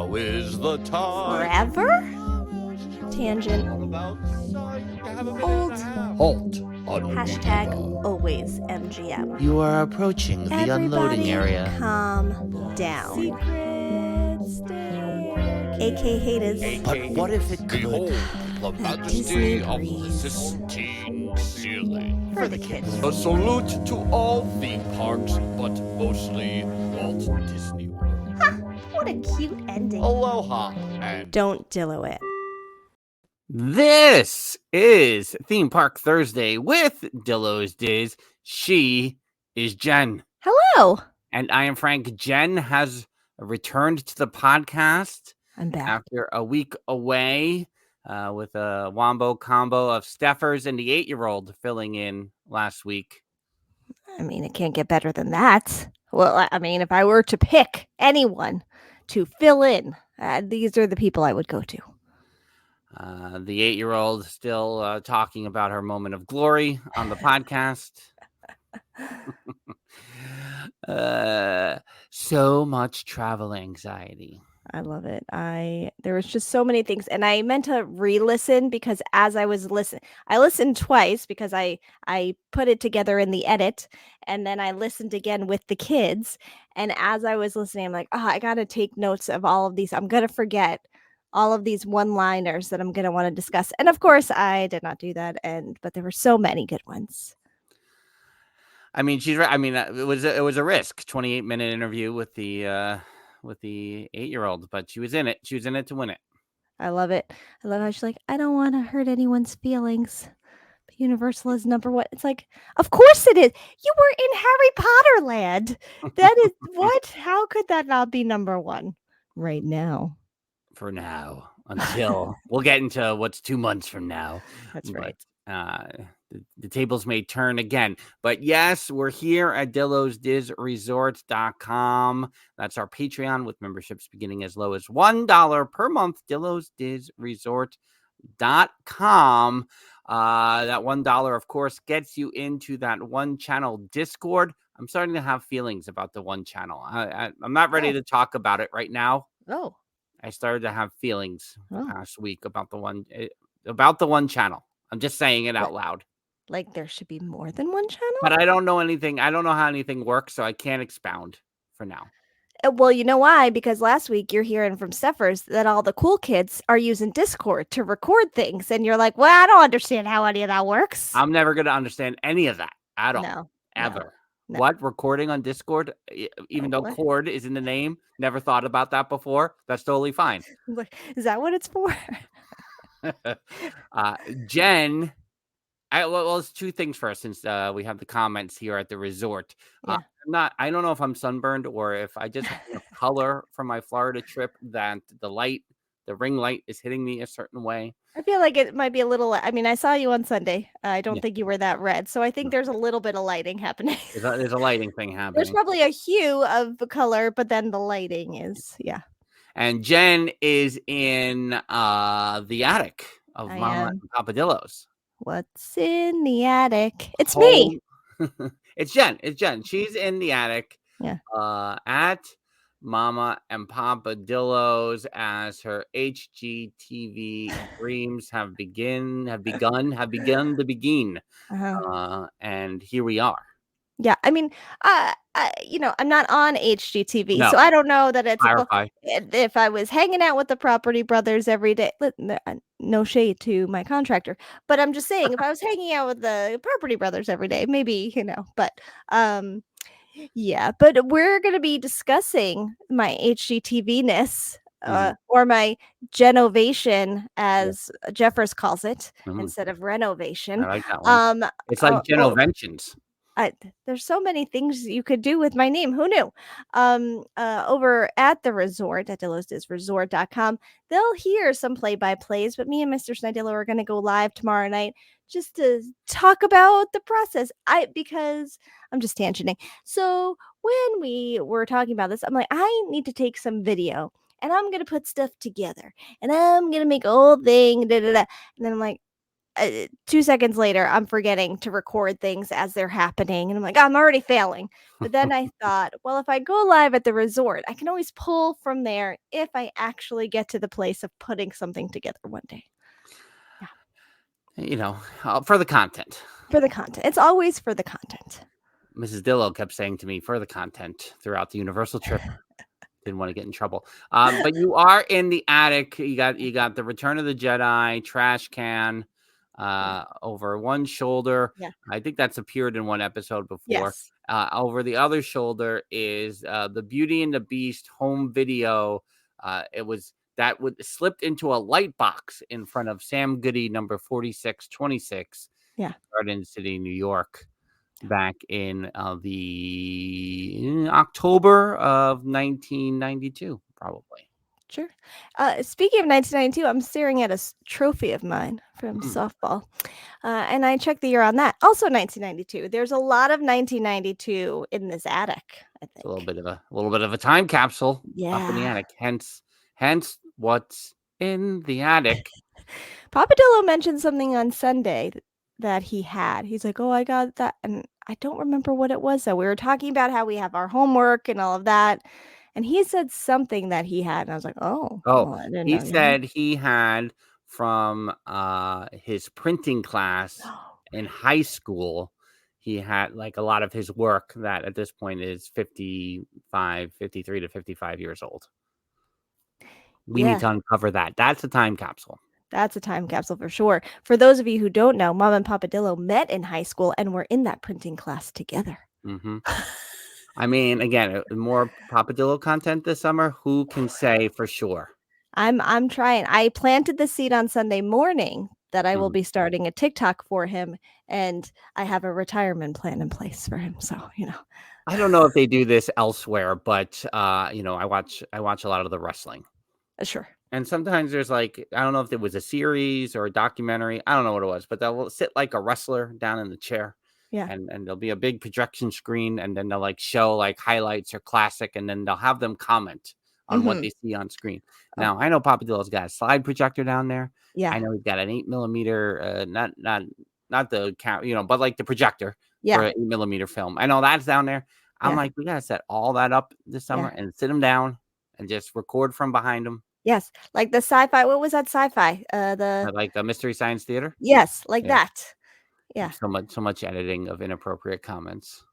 Now is the time. Forever? Tangent. Hold. Halt. Hashtag always MGM. You are approaching the unloading area. Calm down. AK haters. But what if it could? Behold the majesty of the Sistine ceiling. For the kids. A salute to all theme parks, but mostly Walt Disney World. What a cute ending. Aloha and Don't Dillo it. This is Theme Park Thursday with Dillo's Diz. She is Jen. Hello. And I am Frank. Jen has returned to the podcast. I'm back. After a week away with a wombo combo of Steffers and the 8-year-old filling in last week. I mean, it can't get better than that. Well, I mean, if I were to pick anyone to fill in, these are the people I would go to. The 8-year-old still talking about her moment of glory on the podcast. So much travel anxiety. I love it. There was just so many things, and I meant to re-listen because as I was listening, I listened twice because I put it together in the edit, and then I listened again with the kids. And as I was listening, I'm like, oh, I got to take notes of all of these. I'm gonna forget all of these one-liners that I'm gonna want to discuss. And of course, I did not do that. But there were so many good ones. I mean, she's right. I mean, it was a risk. 28-minute interview with the 8-year-old, but she was in it. She was in it to win it. I love it. I love how she's like, I don't want to hurt anyone's feelings. But Universal is number one. It's like, of course it is. You were in Harry Potter land. That is what? How could that not be number one right now? For now, until we'll get into what's 2 months from now. That's right. But, the tables may turn again. But yes, we're here at DillosDizResort.com. That's our Patreon with memberships beginning as low as $1 per month. DillosDizResort.com. That $1, of course, gets you into that one channel Discord. I'm starting to have feelings about the one channel. I'm not ready to talk about it right now. Oh. I started to have feelings last week about the one channel. I'm just saying it out loud. Like there should be more than one channel? But I don't know anything. I don't know how anything works, so I can't expound for now. Well, you know why? Because last week you're hearing from Steffers that all the cool kids are using Discord to record things. And you're like, well, I don't understand how any of that works. I'm never going to understand any of that at all. No. Ever. No. What? Recording on Discord? Even though Cord is in the name? Never thought about that before? That's totally fine. Is that what it's for? Jen... well, it's two things first, since we have the comments here at the resort. Yeah. I don't know if I'm sunburned or if I just have enough color from my Florida trip that the ring light is hitting me a certain way. I feel like it might be a little. I mean, I saw you on Sunday. I don't think you were that red, so I think there's a little bit of lighting happening. There's a lighting thing happening. There's probably a hue of color, but then the lighting is And Jen is in the attic of Mama and Papa Dillo's. What's in the attic? It's me. It's Jen. She's in the attic. Yeah. At Mama and Papa Dillo's as her HGTV dreams have begun to begin. And here we are. Yeah, I mean, I'm not on HGTV, so I don't know that it's if I was hanging out with the Property Brothers every day. No shade to my contractor, but I'm just saying if I was hanging out with the Property Brothers every day, maybe but but we're gonna be discussing my HGTV-ness. Or my Genovation, as Jeffers calls it, instead of renovation. I like that one. It's like Genoventions. There's so many things you could do with my name. Who knew? Over at the resort at DillosDizResort.com, they'll hear some play-by-plays, but me and Mr. Snidillo are going to go live tomorrow night just to talk about the process. Because I'm just tangenting. So when we were talking about this, I'm like, I need to take some video and I'm going to put stuff together and I'm going to make a whole thing. And then I'm like, 2 seconds later, I'm forgetting to record things as they're happening, and I'm like, I'm already failing. But then I thought, well, if I go live at the resort, I can always pull from there if I actually get to the place of putting something together one day. For the content. For the content. It's always for the content. Mrs. Dillo kept saying to me, for the content throughout the Universal trip. Didn't want to get in trouble. But you are in the attic. You got the Return of the Jedi trash can over one shoulder. Yeah. I think that's appeared in one episode before. Yes. Over the other shoulder is the Beauty and the Beast home video. Slipped into a light box in front of Sam Goody number 4626. Yeah. Garden City, New York. Back in the October of 1992, probably. Sure. Speaking of 1992, I'm staring at a trophy of mine from softball, and I checked the year on that. Also 1992. There's a lot of 1992 in this attic. I think it's a little bit of a time capsule up in the attic. Hence, what's in the attic? Papa Dillo mentioned something on Sunday that he had. He's like, "Oh, I got that," and I don't remember what it was. So we were talking about how we have our homework and all of that, and he said something that he had, and I was like, "Oh, well, I didn't he know said he had from his printing class in high school. He had like a lot of his work that at this point is 53 to 55 years old. We need to uncover that. That's a time capsule. That's a time capsule for sure. For those of you who don't know, Mom and Papa Dillo met in high school and were in that printing class together. Mm-hmm. I mean, again, more Papa Dillo content this summer. Who can say for sure? I'm trying. I planted the seed on Sunday morning that I will be starting a TikTok for him, and I have a retirement plan in place for him. So, I don't know if they do this elsewhere, but I watch a lot of the wrestling. Sure. And sometimes there's like, I don't know if it was a series or a documentary. I don't know what it was, but they'll sit like a wrestler down in the chair. Yeah. And there'll be a big projection screen, and then they'll like show like highlights or classic, and then they'll have them comment on what they see on screen. Now, I know Papa Dillo's got a slide projector down there. Yeah. I know he's got an 8mm, not the count, but like the projector for an 8mm film. I know that's down there. I'm like, we got to set all that up this summer and sit him down and just record from behind him. Yes, like the sci-fi. What was that sci-fi? Like the Mystery Science Theater. Yes, like that. Yeah. So much editing of inappropriate comments.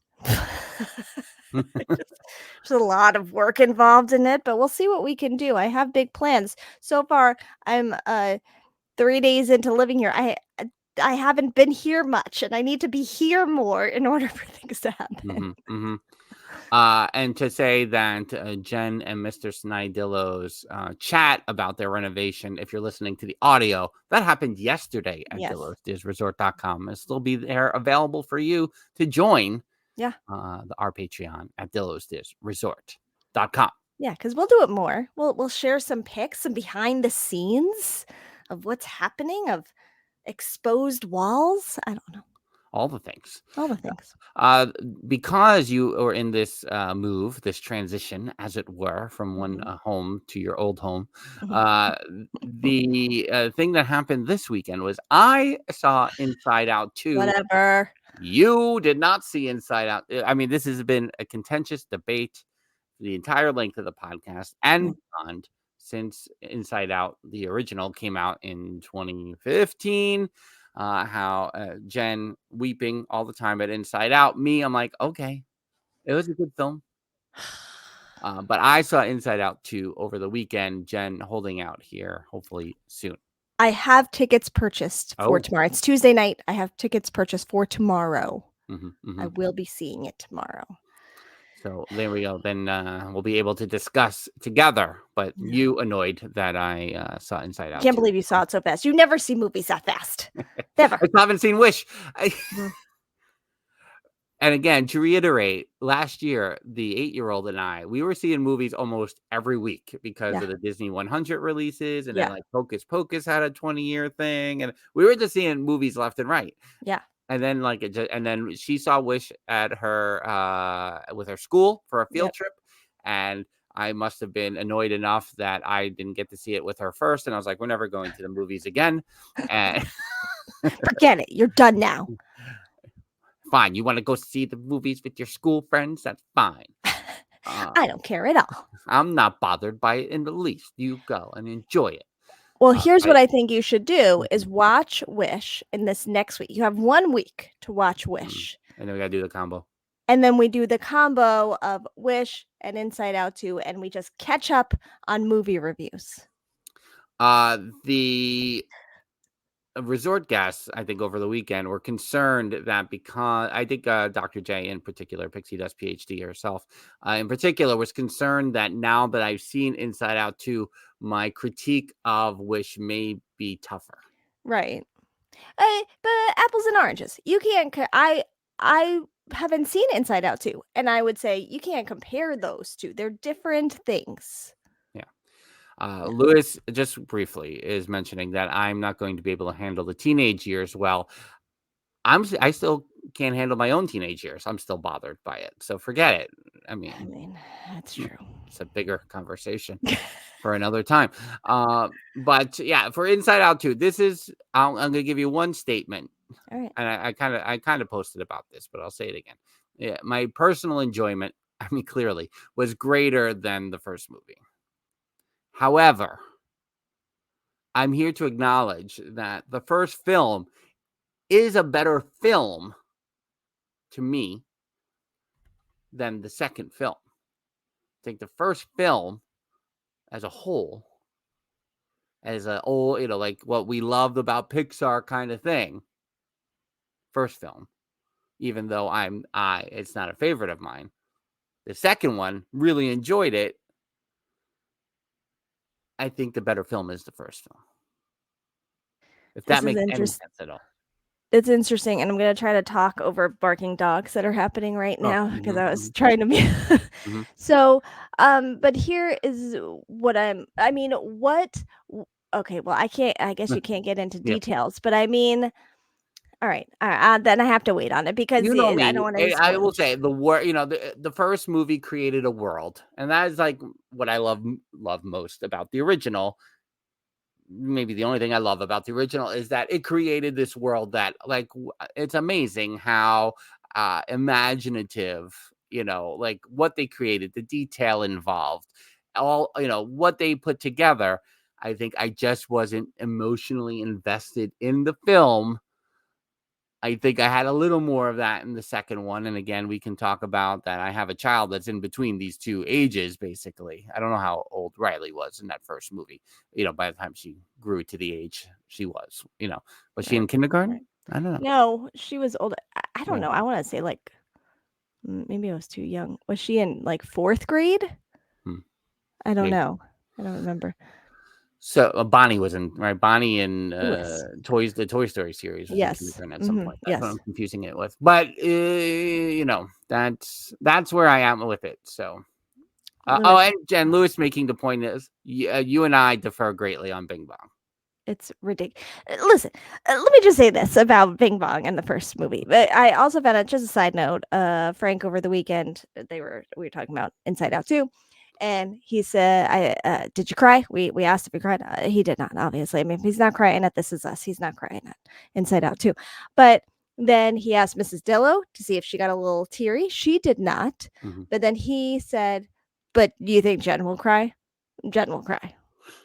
There's a lot of work involved in it, but we'll see what we can do. I have big plans. So far, I'm 3 days into living here. I haven't been here much, and I need to be here more in order for things to happen. And to say that Jen and Mr. Snidillo's chat about their renovation, if you're listening to the audio, that happened yesterday at DillosDizResort.com. It'll still be there available for you to join our Patreon at DillosDizResort.com. Yeah, because we'll do it more. We'll share some pics, some behind the scenes of what's happening, of exposed walls. I don't know. All the things. Because you are in this this transition, as it were, from one home to your old home. The thing that happened this weekend was I saw Inside Out 2. Whatever. You did not see Inside Out. I mean, this has been a contentious debate the entire length of the podcast and beyond since Inside Out, the original, came out in 2015. How Jen weeping all the time at Inside Out. Me, I'm like, okay, it was a good film. But I saw Inside Out 2 over the weekend. Jen holding out here, hopefully soon. I have tickets purchased for tomorrow. It's Tuesday night. I have tickets purchased for tomorrow. I will be seeing it tomorrow. So there we go. Then we'll be able to discuss together. But you annoyed that I saw Inside Out. Can't believe you saw it so fast. You never see movies that fast. Never. I haven't seen Wish. And again, to reiterate, last year, the 8-year-old and I, we were seeing movies almost every week because of the Disney 100 releases. And then like Hocus Pocus had a 20-year thing. And we were just seeing movies left and right. Yeah. And then and then she saw Wish at her with her school for a field trip, and I must have been annoyed enough that I didn't get to see it with her first, and I was like, "We're never going to the movies again." And Forget it. You're done now. Fine. You want to go see the movies with your school friends? That's fine. I don't care at all. I'm not bothered by it in the least. You go and enjoy it. Well, here's what I think you should do is watch Wish in this next week. You have 1 week to watch Wish. And then we got to do the combo. And then we do the combo of Wish and Inside Out 2, and we just catch up on movie reviews. The resort guests, I think, over the weekend were concerned that because I think Dr. J in particular, Pixie Dust PhD herself, in particular, was concerned that now that I've seen Inside Out 2, my critique of Wish may be tougher. Right. But apples and oranges. You can't. I haven't seen Inside Out 2, and I would say you can't compare those two. They're different things. Lewis, just briefly, is mentioning that I'm not going to be able to handle the teenage years. Well, I still can't handle my own teenage years. I'm still bothered by it. So forget it. I mean, that's true. It's a bigger conversation for another time. But yeah, for Inside Out 2, this is, I'm going to give you one statement. All right. And I kind of posted about this, but I'll say it again. Yeah, my personal enjoyment, clearly, was greater than the first movie. However, I'm here to acknowledge that the first film is a better film to me than the second film. I think the first film as a whole, as a old, like what we loved about Pixar kind of thing, first film, even though it's not a favorite of mine. The second one, really enjoyed it. I think the better film is the first film. If that makes any sense at all. It's interesting, and I'm going to try to talk over barking dogs that are happening right now because I was trying to be. So, but here is what okay, well, I guess you can't get into details, but all right, then I have to wait on it because I don't want to. I will say the first movie created a world, and that is like what I love most about the original. Maybe the only thing I love about the original is that it created this world that, like, it's amazing how imaginative, like what they created, the detail involved, all, what they put together. I think I just wasn't emotionally invested in the film. I think I had a little more of that in the second one. And again, we can talk about that. I have a child that's in between these two ages, basically. I don't know how old Riley was in that first movie, by the time she grew to the age she was, was she in kindergarten? I don't know. No, she was old. I don't know. I want to say like, maybe I was too young. Was she in like 4th grade? I don't know. I don't remember. So Bonnie was in, right? Bonnie in the Toy Story series was in kindergarten at some point. That's what I'm confusing it with. But that's where I am with it. So, and Lewis making the point is, you and I differ greatly on Bing Bong. It's ridiculous. Listen, let me just say this about Bing Bong and the first movie. But I also found out, just a side note, Frank over the weekend, we were talking about Inside Out 2. And he said, did you cry? We asked if he cried. He did not, obviously. If he's not crying at This Is Us, he's not crying at Inside Out 2. But then he asked Mrs. Dillo to see if she got a little teary. She did not. But then he said, but do you think Jen will cry? Jen will cry.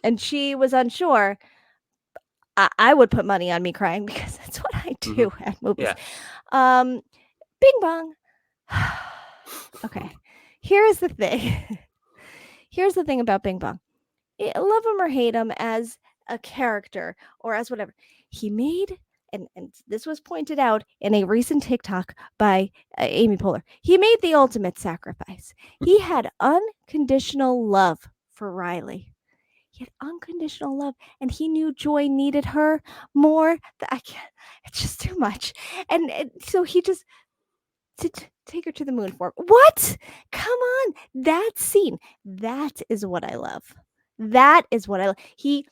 And she was unsure. I would put money on me crying because that's what I do at movies. Yeah. Bing Bong. Okay. Here's the thing. Here's the thing about Bing Bong. Love him or hate him as a character or as whatever. He made, and this was pointed out in a recent TikTok by Amy Poehler, he made the ultimate sacrifice. He had unconditional love for Riley. He had unconditional love, and he knew Joy needed her more. I can't. It's just too much. And so he just... to take her to the moon for what? Come on, that scene. That is what I love. That is what I love. He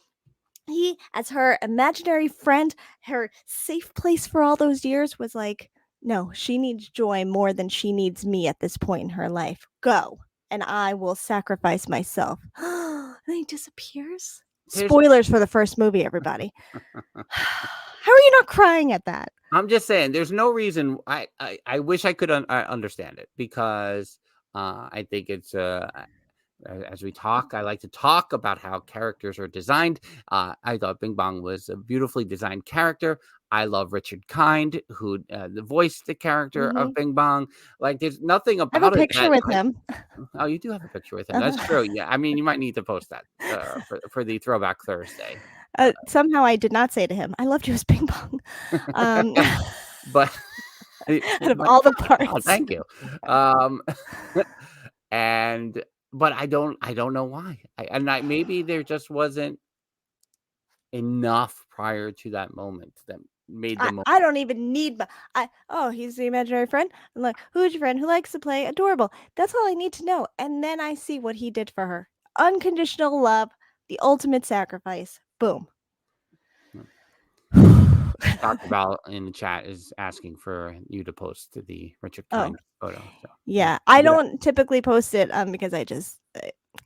as her imaginary friend, her safe place for all those years, was like, no, she needs Joy more than she needs me at this point in her life. Go, and I will sacrifice myself. And he disappears. Spoilers for the first movie, everybody. How are you not crying at that? I'm just saying, there's no reason. I wish I could understand it, because I think it's as we talk, I like to talk about how characters are designed. I thought Bing Bong was a beautifully designed character. I love Richard Kind, who voiced the character of Bing Bong. Like, there's nothing I have a about it picture with him. Oh, you do have a picture with him. That's true. Yeah, I mean, you might need to post that for the Throwback Thursday. Somehow I did not say to him, "I loved you as Bing Bong." But out of all the parts, oh, thank you. But I don't know why. Maybe there just wasn't enough prior to that moment that made the moment. I don't even need. He's the imaginary friend. I'm like, who's your friend who likes to play adorable? That's all I need to know. And then I see what he did for her. Unconditional love, the ultimate sacrifice. Boom. Talked about in the chat is asking for you to post the Richard Kind photo. So. Yeah, I don't typically post it because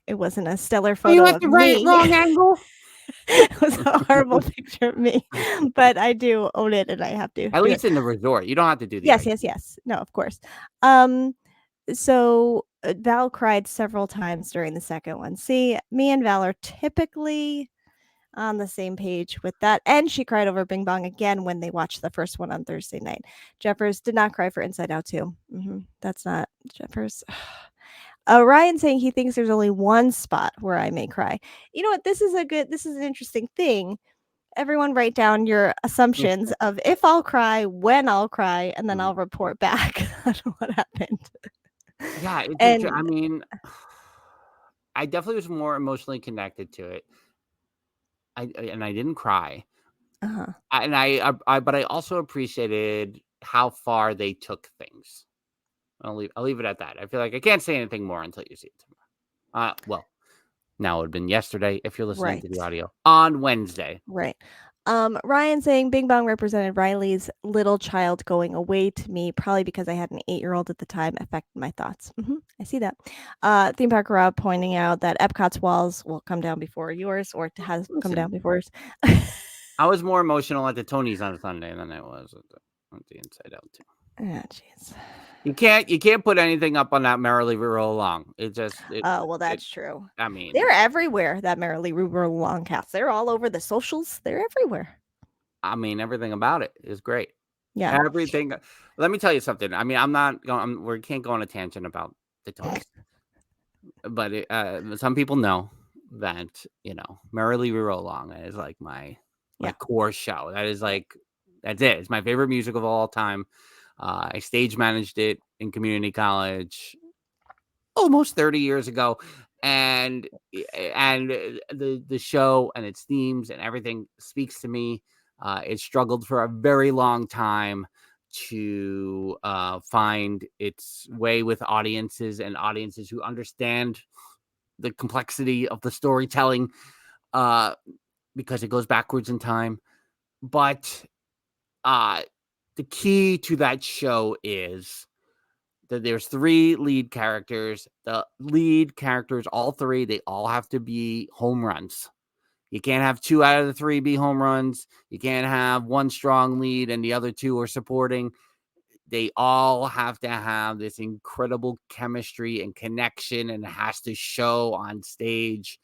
it wasn't a stellar photo. You have the wrong angle. It was a horrible picture of me, but I do own it, and I have to. At least in the resort, you don't have to do the. Yes. No, of course. So Val cried several times during the second one. See, me and Val are typically on the same page with that. And she cried over Bing Bong again when they watched the first one on Thursday night. Jeffers did not cry for Inside Out 2. That's not Jeffers. Ryan saying he thinks there's only one spot where I may cry. You know what? This is an interesting thing. Everyone write down your assumptions of if I'll cry, when I'll cry, and then I'll report back on what happened. Yeah, I mean, I definitely was more emotionally connected to it. I didn't cry. But I also appreciated how far they took things. I'll leave it at that. I feel like I can't say anything more until you see it tomorrow. Well, now it would have been yesterday if you're listening to the audio on Wednesday. Right. Ryan saying Bing Bong represented Riley's little child going away to me, probably because I had an 8-year-old at the time, affected my thoughts. I see that. Theme Park Rob pointing out that Epcot's walls will come down before yours, or has come down before yours. I was more emotional at the Tonys on Sunday than I was at the Inside Out 2. Ah, jeez. You can't put anything up on that Merrily We Roll Along. That's true. I mean, they're everywhere. That Merrily We Roll Along cast. They're all over the socials. They're everywhere. I mean, everything about it is great. Yeah, everything. Let me tell you something. I mean, we can't go on a tangent about the Tonys, but some people know that Merrily We Roll Along is like my core show. That is that's it. It's my favorite music of all time. I stage managed it in community college almost 30 years ago, and the show and its themes and everything speaks to me. It struggled for a very long time to find its way with audiences who understand the complexity of the storytelling, because it goes backwards in time. But the key to that show is that there's 3 lead characters. The lead characters, all 3, they all have to be home runs. You can't have 2 out of the 3 be home runs. You can't have one strong lead and the other 2 are supporting. They all have to have this incredible chemistry and connection, and it has to show on stage.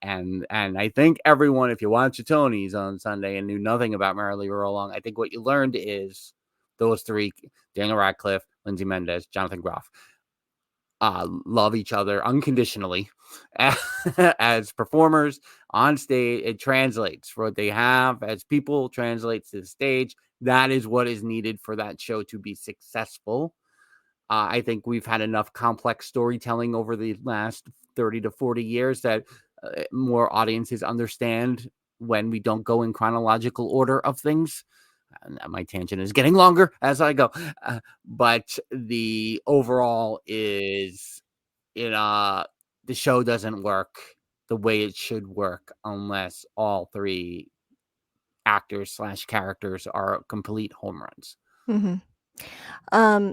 And I think everyone, if you watch the Tonys on Sunday and knew nothing about Merrily We Roll Along, I think what you learned is those 3, Daniel Radcliffe, Lindsay Mendez, Jonathan Groff, love each other unconditionally as performers on stage. It translates for what they have as people, translates to the stage. That is what is needed for that show to be successful. I think we've had enough complex storytelling over the last 30 to 40 years that more audiences understand when we don't go in chronological order of things. My tangent is getting longer as I go, but the overall is the show doesn't work the way it should work unless all 3 actors / characters are complete home runs.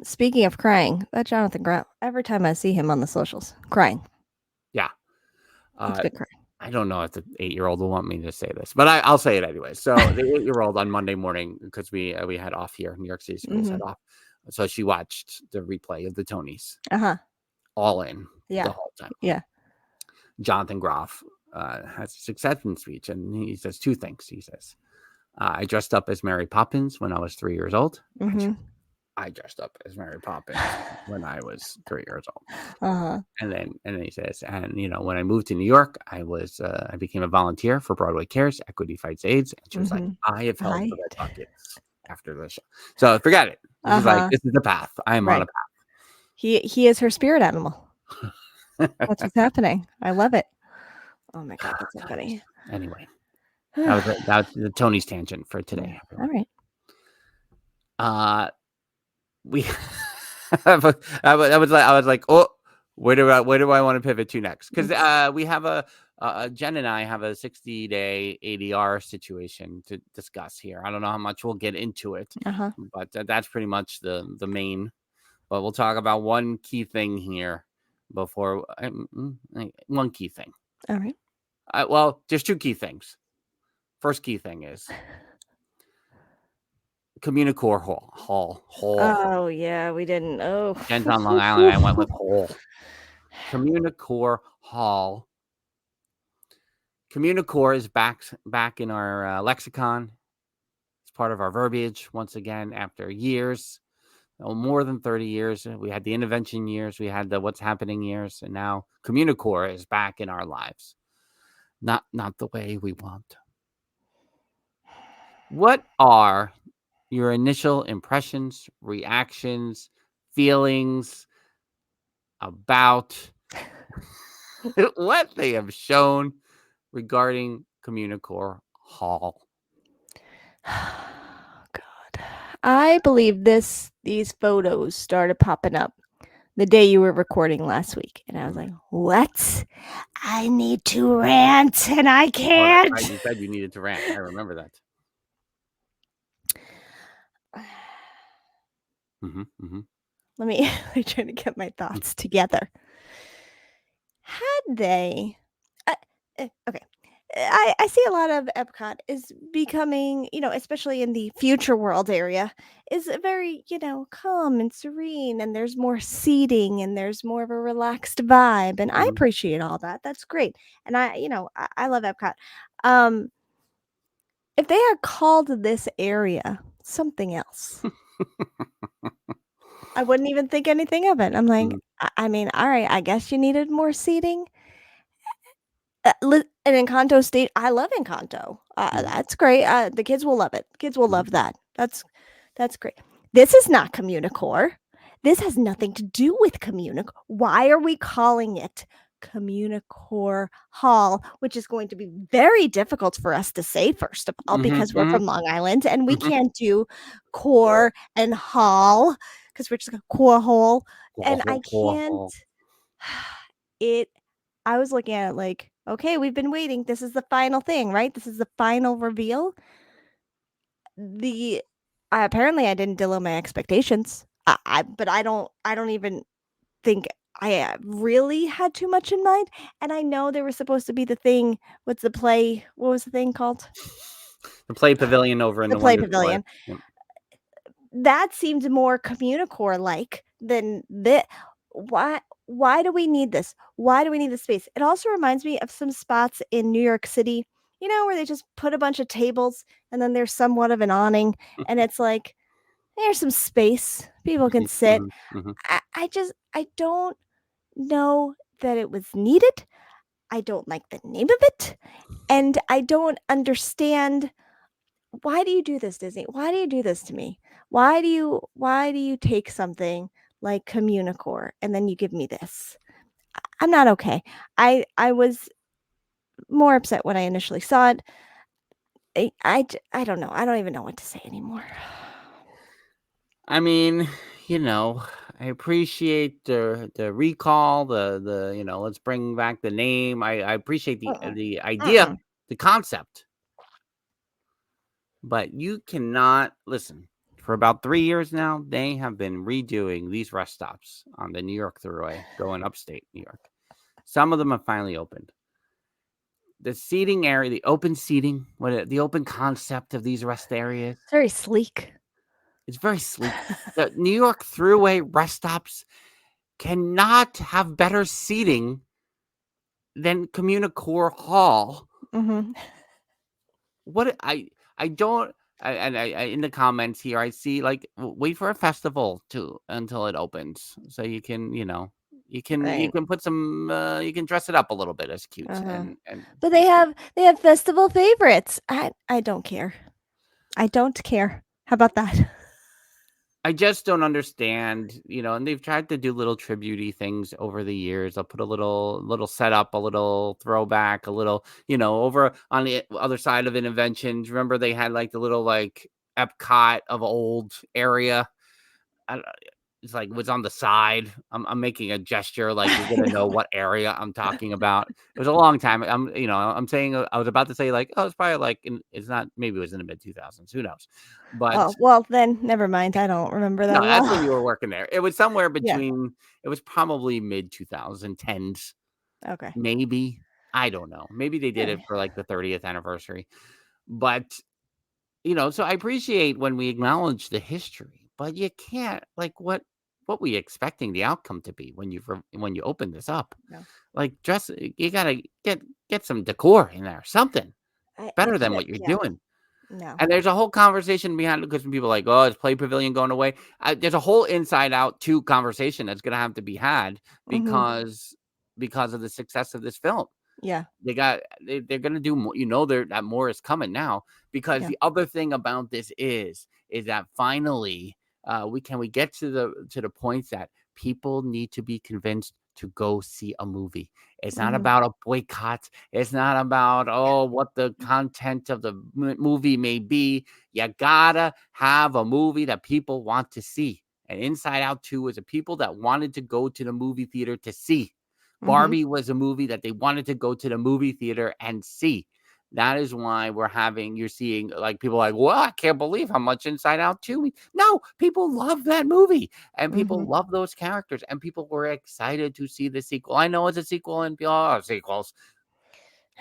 Speaking of crying, that Jonathan Groff, every time I see him on the socials, crying. Yeah. It's good crying. I don't know if the 8-year-old will want me to say this, but I'll say it anyway. So the 8-year-old on Monday morning, because we had off here, New York City schools had off, so she watched the replay of the Tonys, all in the whole time. Yeah. Jonathan Groff has his acceptance speech, and he says two things. He says, "I dressed up as Mary Poppins when I was 3 years old." I dressed up as Mary Poppins when I was 3 years old. And then he says, and when I moved to New York, I became a volunteer for Broadway Cares, Equity Fights AIDS. And she was like, I have held the red buckets after the show. So forget it. She's like, this is the path. I am on a path. He is her spirit animal. That's what's happening. I love it. Oh my God, that's so funny. Anyway, that was the Tony's tangent for today. All right. I was like, oh, where do I want to pivot to next? Because we have Jen and I have a 60-day ADR situation to discuss here. I don't know how much we'll get into it, but that's pretty much the main. But we'll talk about one key thing here before one key thing. All right. Well, there's two key things. First key thing is CommuniCore Hall. Oh yeah, we didn't. Oh, Jen's on Long Island. I went with Hall. CommuniCore Hall. CommuniCore is back in our lexicon. It's part of our verbiage once again after years, more than 30 years. We had the intervention years, we had the what's happening years, and now CommuniCore is back in our lives. Not the way we want. What are your initial impressions, reactions, feelings about what they have shown regarding CommuniCore Hall? God, I believe these photos started popping up the day you were recording last week, and I was like, "What? I need to rant, and I can't." Oh, right. You said you needed to rant. I remember that. Let me try to get my thoughts together. Had they, okay, I see a lot of Epcot is becoming, especially in the future world area, is very, calm and serene, and there's more seating and there's more of a relaxed vibe, and I appreciate all that. That's great, and I love Epcot. If they had called this area something else, I wouldn't even think anything of it. I'm like, I mean, all right, I guess you needed more seating. And Encanto State, I love Encanto. That's great. The kids will love it. Kids will love that. That's great. This is not CommuniCore. This has nothing to do with CommuniCore. Why are we calling it CommuniCore Hall, which is going to be very difficult for us to say, first of all, because we're from Long Island and we can't do core and hall because we're just going to core hall. And I can't. I was looking at it like, okay, we've been waiting. This is the final thing, right? This is the final reveal. Apparently I didn't Dillo my expectations. But I don't even think I really had too much in mind. And I know there was supposed to be the thing. What was the thing called? The play pavilion over in the play pavilion. Yep. That seemed more CommuniCore like than this. Why do we need this? Why do we need this space? It also reminds me of some spots in New York City, where they just put a bunch of tables and then there's somewhat of an awning and it's like, there's some space. People can sit. I don't know that it was needed. I don't like the name of it. And I don't understand, why do you do this, Disney? Why do you do this to me? Why do you take something like CommuniCore and then you give me this? I'm not okay. I was more upset when I initially saw it. I don't know. I don't even know what to say anymore. I mean, I appreciate the recall, the let's bring back the name. I appreciate the idea, the concept. But you cannot listen. For about 3 years now, they have been redoing these rest stops on the New York Thruway going upstate New York. Some of them have finally opened. the seating area, the open seating, the open concept of these rest areas. It's very sleek. It's very sleek. The New York Thruway rest stops cannot have better seating than CommuniCore Hall. Mm-hmm. What I don't and I in the comments here I see like wait for a festival until it opens so you can you can put some you can dress it up a little bit as cute and but they have festival favorites. I don't care. I don't care. How about that? I just don't understand, and they've tried to do little tribute-y things over the years. I'll put a little setup, a little throwback, a little, over on the other side of Inventions. Remember they had like the little like Epcot of old area. It's like was on the side. I'm making a gesture like you're gonna know what area I'm talking about. It was a long time. I'm saying I was about to say like it's probably like it's not. Maybe it was in the mid 2000s. Who knows? But well then never mind. I don't remember that. no, that's when you were working there. It was somewhere between. Yeah. It was probably mid 2010s. Okay. Maybe I don't know. Maybe they did it for like the 30th anniversary. But so I appreciate when we acknowledge the history, but you can't like what were you expecting the outcome to be when you open this up? No. Like you gotta get some decor in there, something better than what you're doing. No. And there's a whole conversation behind it because people are like, oh, is Play Pavilion going away? There's a whole Inside Out 2 conversation that's gonna have to be had because of the success of this film. Yeah. They're gonna do more, that more is coming now because the other thing about this is that finally we get to the point that people need to be convinced to go see a movie. It's not about a boycott. It's not about what the content of the movie may be. You gotta have a movie that people want to see. And Inside Out 2 was a people that wanted to go to the movie theater to see. Barbie was a movie that they wanted to go to the movie theater and see. That is why you're seeing like people like, well, I can't believe how much Inside Out 2. No, people love that movie and people love those characters and people were excited to see the sequel. I know it's a sequel and sequels.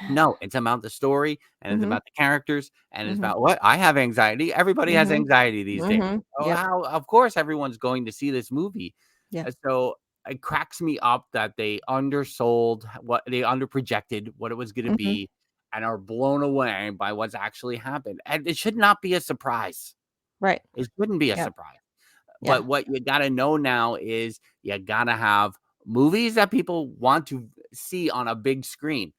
No, it's about the story and it's about the characters and it's about what I have anxiety. Everybody has anxiety these days. How, of course, everyone's going to see this movie. Yeah. So it cracks me up that they underprojected what it was going to be and are blown away by what's actually happened. And it should not be a surprise. Right. It shouldn't be a surprise. But what you got to know now is you got to have movies that people want to see on a big screen.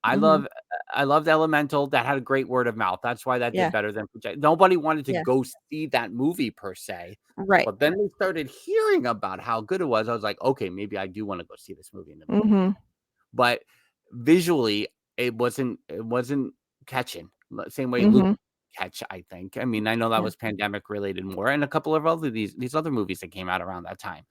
I loved Elemental. That had a great word of mouth. That's why that did better than project. Nobody wanted to go see that movie per se. Right. But then they started hearing about how good it was. I was like, okay, maybe I do want to go see this movie in the movie. But visually, it wasn't catching. Same way Luke catch, I think. I mean, I know that was pandemic related more, and a couple of other these other movies that came out around that time.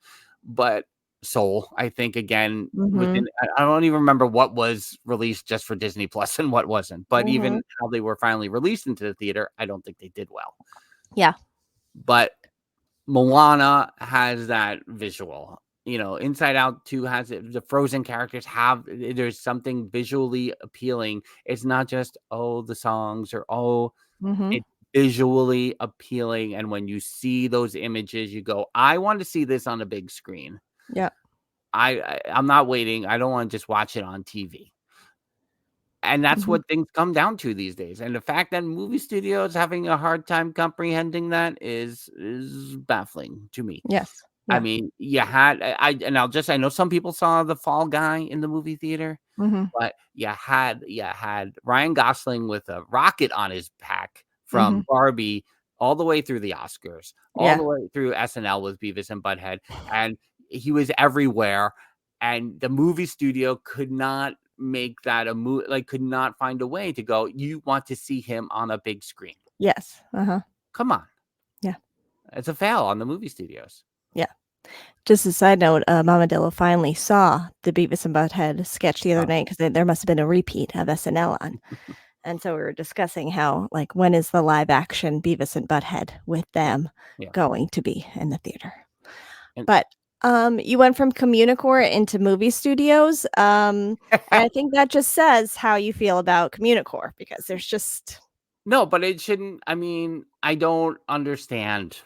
But Soul, I think again, I don't even remember what was released just for Disney Plus and what wasn't. But even how they were finally released into the theater, I don't think they did well. Yeah. But Moana has that visual. Inside Out 2 has it. The Frozen characters there's something visually appealing. It's not just the songs or it's visually appealing. And when you see those images, you go, I want to see this on a big screen. Yeah. I'm not waiting. I don't want to just watch it on TV. And that's what things come down to these days. And the fact that movie studios having a hard time comprehending that is baffling to me. Yes. Yeah. I mean, you had I know some people saw The Fall Guy in the movie theater, but you had Ryan Gosling with a rocket on his back from Barbie all the way through the Oscars, all the way through SNL with Beavis and Butthead, and he was everywhere. And the movie studio could not make that a movie, like could not find a way to go, you want to see him on a big screen. Yes. Come on. Yeah. It's a fail on the movie studios. Yeah. Just a side note, Mama Dillo finally saw the Beavis and Butthead sketch the other night because there must have been a repeat of SNL on. And so we were discussing how, like, when is the live action Beavis and Butthead with them going to be in the theater? But You went from CommuniCore into movie studios. And I think that just says how you feel about CommuniCore because there's just No, but it shouldn't. I mean, I don't understand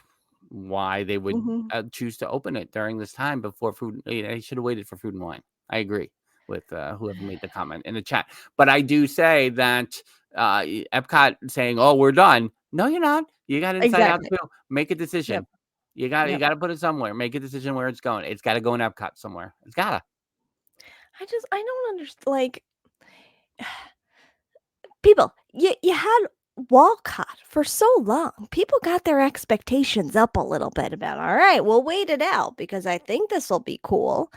why they would Mhm. choose to open it during this time before food. They should have waited for Food and Wine. I agree with whoever made the comment in the chat. But I do say that Epcot saying, "Oh, we're done." No, you're not. You got Inside Out Exactly. too. Make a decision. Yep. You Yep. got to put it somewhere. Make a decision where it's going. It's got to go in Epcot somewhere. It's gotta. I don't understand. Like people, you had Walcott for so long. People got their expectations up a little bit about. All right, we'll wait it out because I think this will be cool.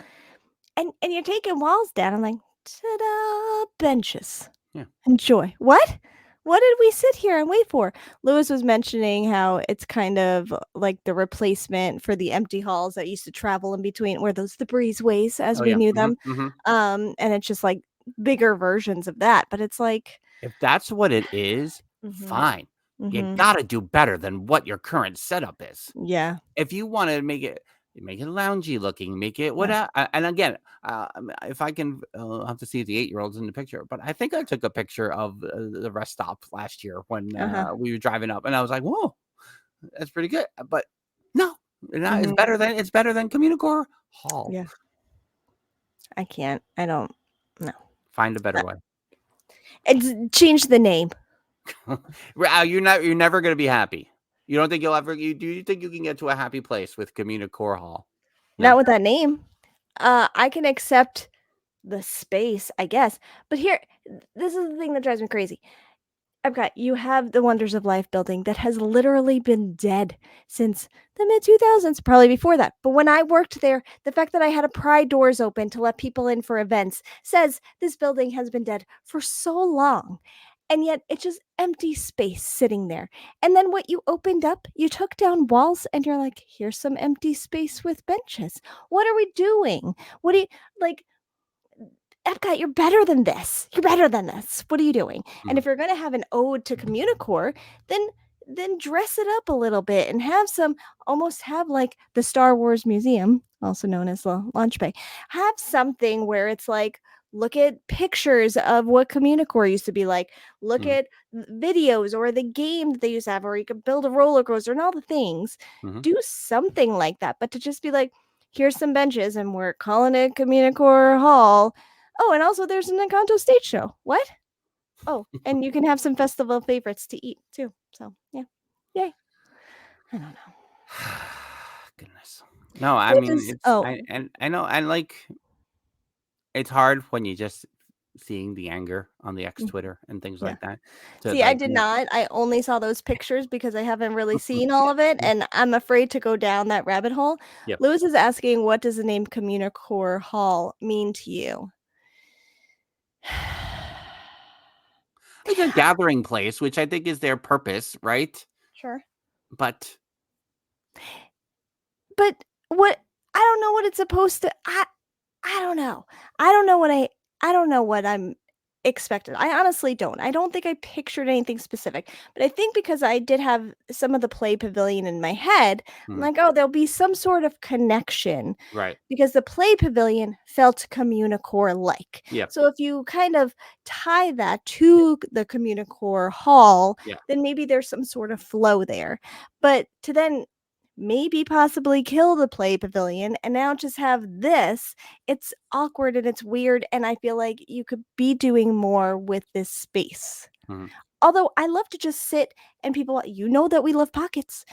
And you're taking walls down. I'm like, ta-da, benches. Yeah. Enjoy. What? What did we sit here and wait for? Lewis was mentioning how it's kind of like the replacement for the empty halls that used to travel in between, where those the breezeways as Oh we yeah. knew Hmm. them. Hmm. And it's just like bigger versions of that. But it's like, If that's what it is, mm-hmm, fine. You mm-hmm, got to do better than what your current setup is. yeah, If you want to make it loungy looking, make it what. yeah, And again, if I can, I'll have to see the 8-year-olds in the picture. But I think I took a picture of the rest stop last year when uh-huh, we were driving up, and I was like, "Whoa, that's pretty good." But no, it's mm-hmm, better than CommuniCore Hall. yeah. I can't. I don't. No. Find a better way. It's change the name. You're never going to be happy. You don't think you'll ever? Do you think you can get to a happy place with CommuniCore Hall? Not No. with that name. I can accept the space, I guess. But here, this is the thing that drives me crazy. Epcot, you have the Wonders of Life building that has literally been dead since the mid 2000s, probably before that. But when I worked there, the fact that I had to pry doors open to let people in for events says this building has been dead for so long. And yet it's just empty space sitting there. And then what you opened up, you took down walls and you're like, here's some empty space with benches. What are we doing? What do you like? Epcot, you're better than this. You're better than this. What are you doing? And if you're going to have an ode to CommuniCore, then dress it up a little bit and have some almost have like the Star Wars Museum, also known as the launch bay. Have something where it's like look at pictures of what CommuniCore used to be like. Look Mhm. at videos or the game that they used to have, or you could build a roller coaster and all the things. Mhm. Do something like that. But to just be like, here's some benches and we're calling it CommuniCore Hall. Oh, and also there's an Encanto stage show. What? Oh, and you can have some festival favorites to eat too. So yeah, yay. I don't know. Goodness. No, I What mean does oh I know, and like it's hard when you just seeing the anger on the X mm, Twitter and things yeah. like that to See, I like did not. I only saw those pictures because I haven't really seen all of it, and I'm afraid to go down that rabbit hole. yeah. Lewis is asking, what does the name CommuniCore Hall mean to you? It's a gathering place, which I think is their purpose, right? Sure. But But what I don't know what it's supposed to I don't know. I don't know what I don't know what I'm expected. I honestly don't. I don't think I pictured anything specific, but I think because I did have some of the play pavilion in my head, I'm mhm, like, oh, there'll be some sort of connection right. because the play pavilion felt CommuniCore like. Yeah. So if you kind of tie that to the CommuniCore hall, Yeah. then maybe there's some sort of flow there. But to then maybe possibly kill the play pavilion and now just have this, it's awkward and it's weird, and I feel like you could be doing more with this space. Mhm. Although I love to just sit and people, that we love pockets.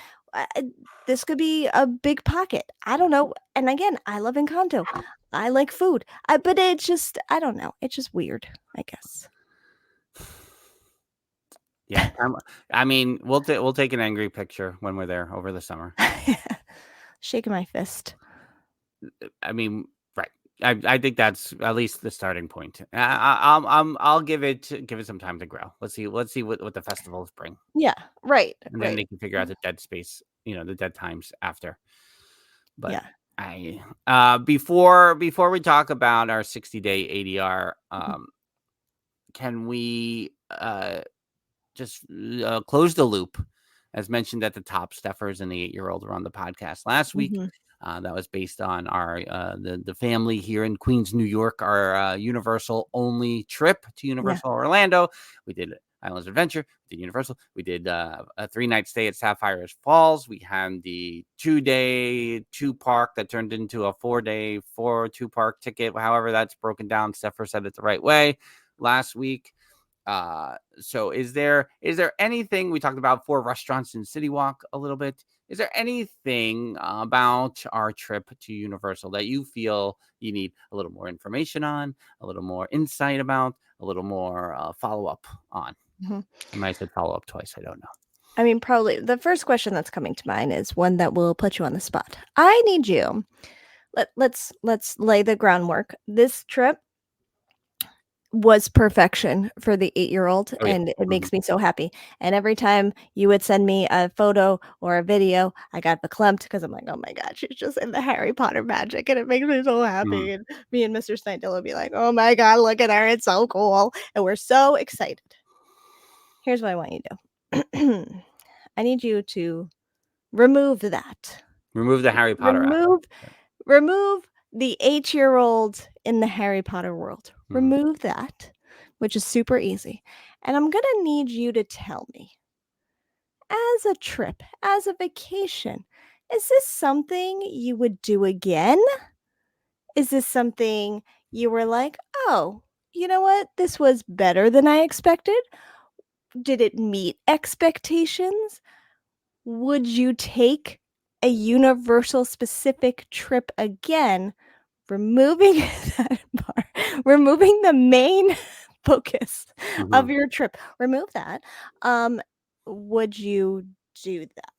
This could be a big pocket. I don't know. And again, I love Encanto. I like food. But it's just, I don't know. It's just weird, I guess. Yeah. I mean, we'll take an angry picture when we're there over the summer. Shaking my fist. I mean, right. I think that's at least the starting point. I'll give it some time to grow. Let's see what the festivals bring, Yeah, right, and then right. they can figure out the dead space, the dead times after. But Yeah. before we talk about our 60-day ADR, Mhm, can we just close the loop? As mentioned at the top, Steffers and the 8-year-old were on the podcast last week. mhm. That was based on our the family here in Queens, New York, our Universal only trip to Universal Orlando. We did Islands of Adventure, we did Universal. We did a 3-night stay at Sapphire's Falls. We had the 2-day 2-park that turned into a 4-day 2-park ticket. However, that's broken down. Stepher said it the right way last week. So is there anything, we talked about 4 restaurants in City Walk a little bit. Is there anything about our trip to Universal that you feel you need a little more information on, a little more insight about, a little more follow-up on? I might have said follow-up twice. I don't know. I mean, probably the first question that's coming to mind is one that will put you on the spot. I need you. Let's lay the groundwork. This trip was perfection for the 8-year-old, and it makes me so happy. And every time you would send me a photo or a video, I got verklempt because I'm like, oh my god, she's just in the Harry Potter magic, and it makes me so happy. And me and Mr. Snidell would be like, oh my god, look at her, it's so cool, and we're so excited. Here's what I want you to do. I need you to remove that. Remove the Harry Potter Remove the 8-year-old in the Harry Potter world. Remove that, which is super easy. And I'm going to need you to tell me, as a trip, as a vacation, is this something you would do again? Is this something you were like, oh, you know what? This was better than I expected. Did it meet expectations? Would you take a Universal specific trip again, removing that part, removing the main focus of your trip? Remove that. Would you do that?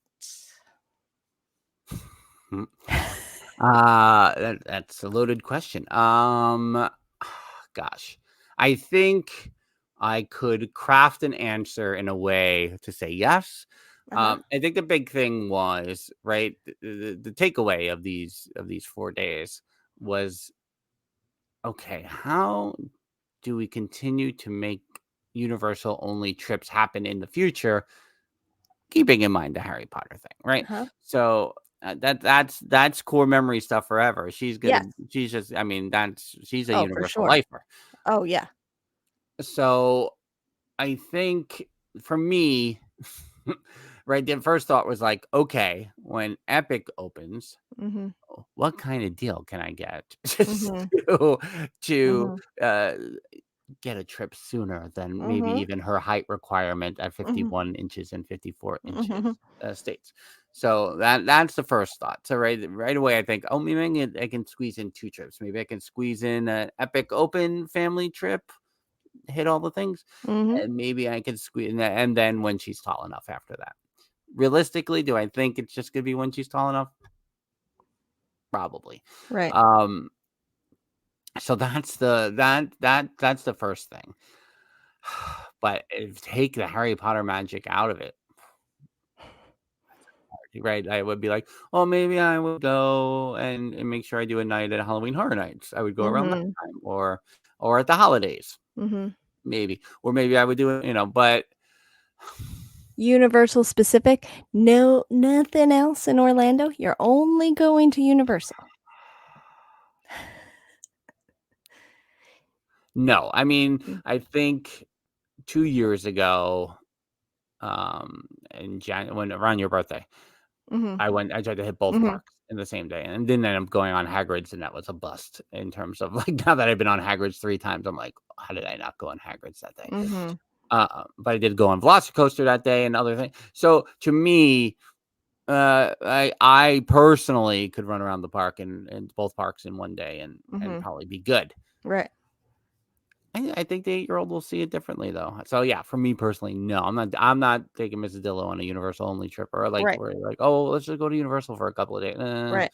That's a loaded question. Gosh, I think I could craft an answer in a way to say yes. I think the big thing was, right, the takeaway of these 4 days was, okay, how do we continue to make Universal only trips happen in the future, keeping in mind the Harry Potter thing, right? So that's core memory stuff forever. She's a Universal lifer. Oh yeah. So I think for me, right, the first thought was like, okay, when Epic opens, what kind of deal can I get to get a trip sooner than maybe even her height requirement at 51 inches and 54 inches states? So that's the first thought. So right away, I think, oh, maybe I can squeeze in 2 trips. Maybe I can squeeze in an Epic Open family trip, hit all the things, and maybe I can squeeze in that, and then when she's tall enough after that. Realistically, do I think it's just gonna be when she's tall enough? Probably. Right. So that's the first thing. But take the Harry Potter magic out of it, right? I would be like, oh, maybe I would go and make sure I do a night at Halloween Horror Nights. I would go around that time, or at the holidays, maybe, or maybe I would do it, but Universal specific, no, nothing else in Orlando. You're only going to Universal. No, I mean, I think 2 years ago, in January, when around your birthday, I tried to hit both parks in the same day, and didn't end up going on Hagrid's, and that was a bust in terms of, like, now that I've been on Hagrid's 3 times, I'm like, how did I not go on Hagrid's that day? But I did go on Velocicoaster that day and other things. So to me, I personally could run around the park and both parks in one day and probably be good. Right. I think the 8-year-old will see it differently, though. So yeah, for me personally, no, I'm not taking Mrs. Dillo on a Universal only trip, or like, we're like, oh, let's just go to Universal for a couple of days. Right.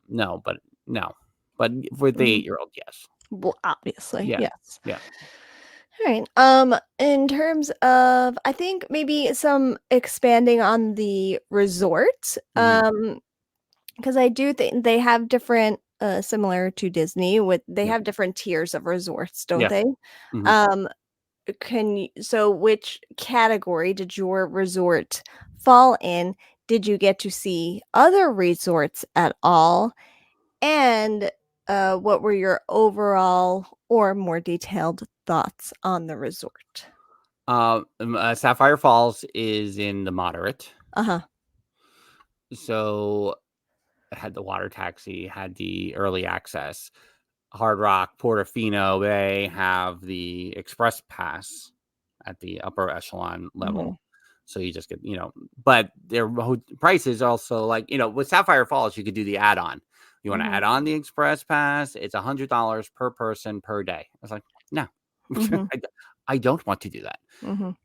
No, but for the 8-year-old, yes. Well, obviously, Yeah. yes. Yeah. All right. In terms of, I think maybe some expanding on the resort, because I do think they have different, similar to Disney, they have different tiers of resorts, don't they? So which category did your resort fall in? did you get to see other resorts at all? And what were your overall or more detailed thoughts on the resort? Sapphire Falls is in the moderate. Uh-huh. So it had the water taxi, had the early access. Hard Rock, Portofino, they have the express pass at the upper echelon level. Mhm. So you just get, but their prices also like, with Sapphire Falls, you could do the add-on. You want to Mhm. add on the express pass, it's $100 per person per day. I was like, no, Mhm. I don't want to do that. Mhm.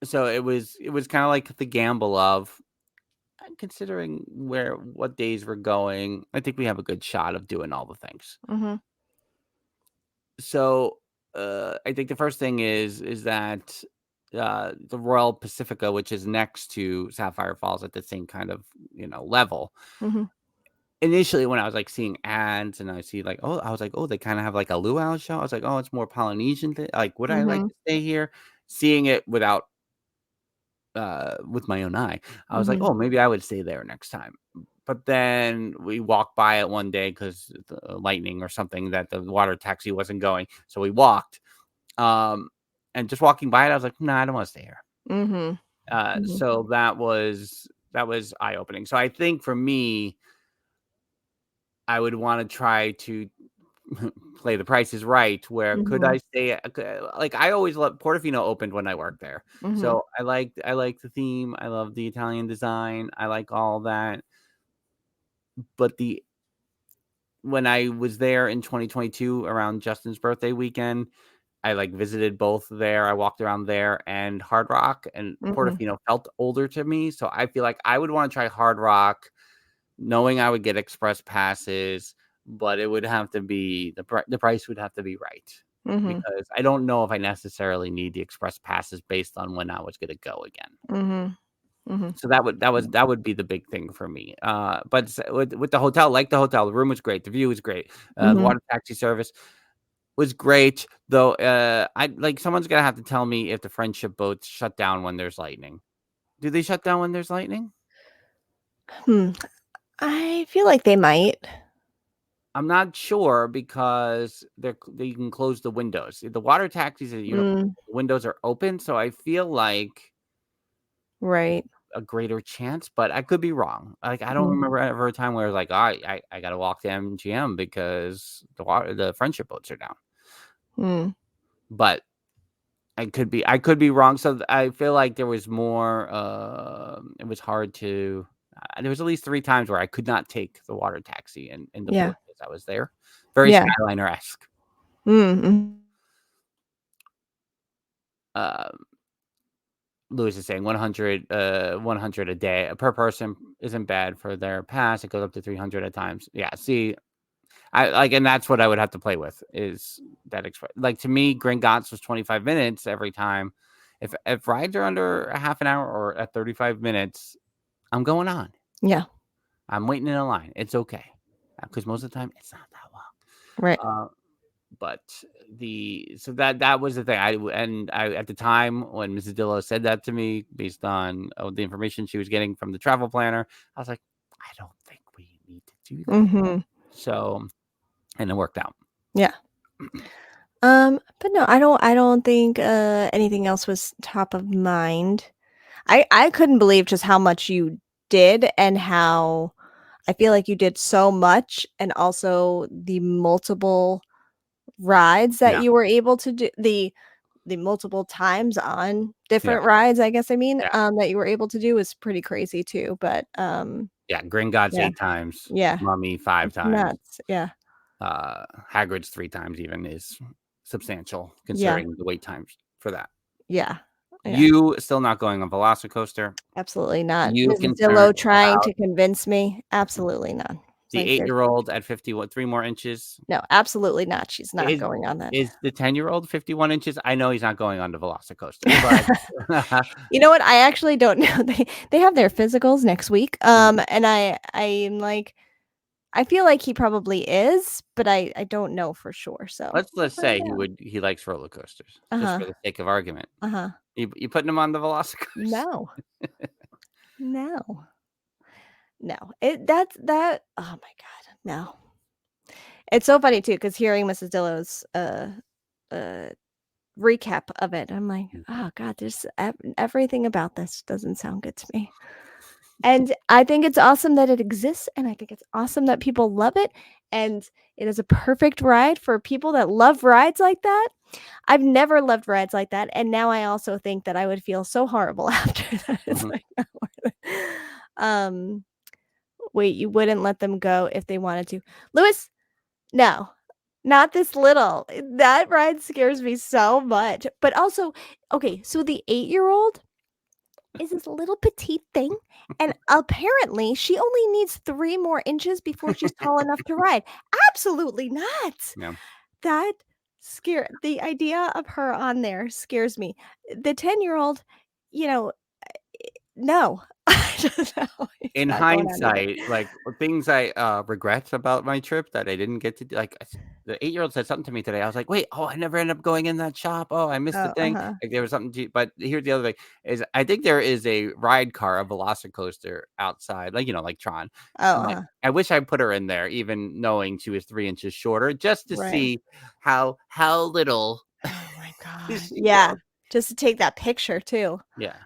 So it was kind of like the gamble of considering what days we're going. I think we have a good shot of doing all the things. Mhm. So I think the first thing is that the Royal Pacifica, which is next to Sapphire Falls at the same kind of level. Mhm. Initially, when I was like seeing ads and I see like, I was like, they kind of have like a luau show. I was like, it's more Polynesian thing. Like, would I like Mhm. to stay here? Seeing it without with my own eye, I was like, Mhm. maybe I would stay there next time. But then we walked by it one day because the lightning or something that the water taxi wasn't going. So we walked. And just walking by it, I was like, I don't want to stay here. Mhm. Mhm. So that was eye-opening. So I think for me, I would want to try to play the Price is Right. Where could I Mhm. stay? Like I always love Portofino opened when I worked there, Mhm. so I like the theme. I love the Italian design. I like all that. But when I was there in 2022 around Justin's birthday weekend, I like visited both there. I walked around there and Hard Rock, and Mhm. Portofino felt older to me. So I feel like I would want to try Hard Rock, knowing I would get express passes, but it would have to be the price would have to be right, Mhm. because I don't know if I necessarily need the express passes based on when I was going to go again. Mhm. Mhm. So that would be the big thing for me. But with the hotel, the room was great, the view was great, the Mhm. water taxi service was great, though. I like someone's gonna have to tell me if the friendship boats shut down when there's lightning. Do they shut down when there's lightning? Hmm. I feel like they might. I'm not sure because they can close the windows. The water taxis, Mm, windows are open, so I feel like right. a greater chance, but I could be wrong. Like I don't Mhm. remember ever a time where I was like, I gotta walk to MGM because the friendship boats are down. Mm. But I could be wrong. So I feel like there was more. It was hard to. There was at least 3 times where I could not take the water taxi in the Yeah. 4 days I was there. Very Yeah. Skyliner-esque. Mm, mhm. Um, Lewis is saying 100 a day per person isn't bad for their pass. It goes up to 300 at times. Yeah. See, I like, and that's what I would have to play with is that express. Like to me, Gringotts was 25 minutes every time. If rides are under a half an hour or at 35 minutes, I'm going on. Yeah. I'm waiting in a line. It's okay because most of the time it's not that Right. long. But so that was the thing. I at the time when Mrs. Dillo said that to me, based on the information she was getting from the travel planner, I was like, I don't think we need to do that. Mhm. So, and it worked out. Yeah. But no, I don't think anything else was top of mind. I couldn't believe just how much you did and how I feel like you did so much and also the multiple rides that Yeah, you were able to do the multiple times on yeah, different rides, I guess I mean, yeah, that you were able to do was pretty crazy too, but, yeah. Gringotts yeah, 8 times, yeah, Mummy 5 it's times, nuts, yeah, Hagrid's 3 times. Even is substantial yeah, considering the wait times for that. yeah, yeah, You still not going on Velocicoaster? absolutely not. You Mrs. concerned Dillo trying about to convince me? Absolutely not. It's the like, there's 8-year-old at 50, what, 3 more inches? no, absolutely not, she's not Is going on that. is the 10-year-old 51 inches? I know he's not going on the Velocicoaster, but You know what? I actually don't know. They have their physicals next week, Mhm. and I'm like I feel like he probably is, but I don't know for sure, so Let's we'll find say out. he likes roller coasters, just Uh-huh, for the sake of argument. uh-huh. You putting him on the Velocicoaster? No, No. That's that. Oh my God, no. It's so funny too, because hearing Mrs. Dillo's recap of it, I'm like, oh God, there's everything about this doesn't sound good to me. And I think it's awesome that it exists, and I think it's awesome that people love it, and it is a perfect ride for people that love rides like that. I've never loved rides like that, and now I also think that I would feel so horrible after that. It's Mhm. like, not worth it. Wait, you wouldn't let them go if they wanted to. Lewis, no, not this little. That ride scares me so much. But also, okay, so the 8-year-old is this little petite thing, and apparently she only needs 3 more inches before she's tall enough to ride. Absolutely not. Yeah. That the idea of her on there scares me. The 10-year-old, you know, no. I don't know. He's In not going on either. hindsight, like things I regret about my trip that I didn't get to do, like the 8-year-old said something to me today. I was like, wait, oh, I never ended up going in that shop. Oh, I missed the Oh, thing. uh-huh. Like there was something to, but here's the other thing is I think there is a ride car, a Velocicoaster outside, like, like Tron. Oh, I'm like, uh-huh. I wish I put her in there, even knowing she was 3 inches shorter, just to Right. see how little Oh my God. she Yeah. was. Just to take that picture too. Yeah.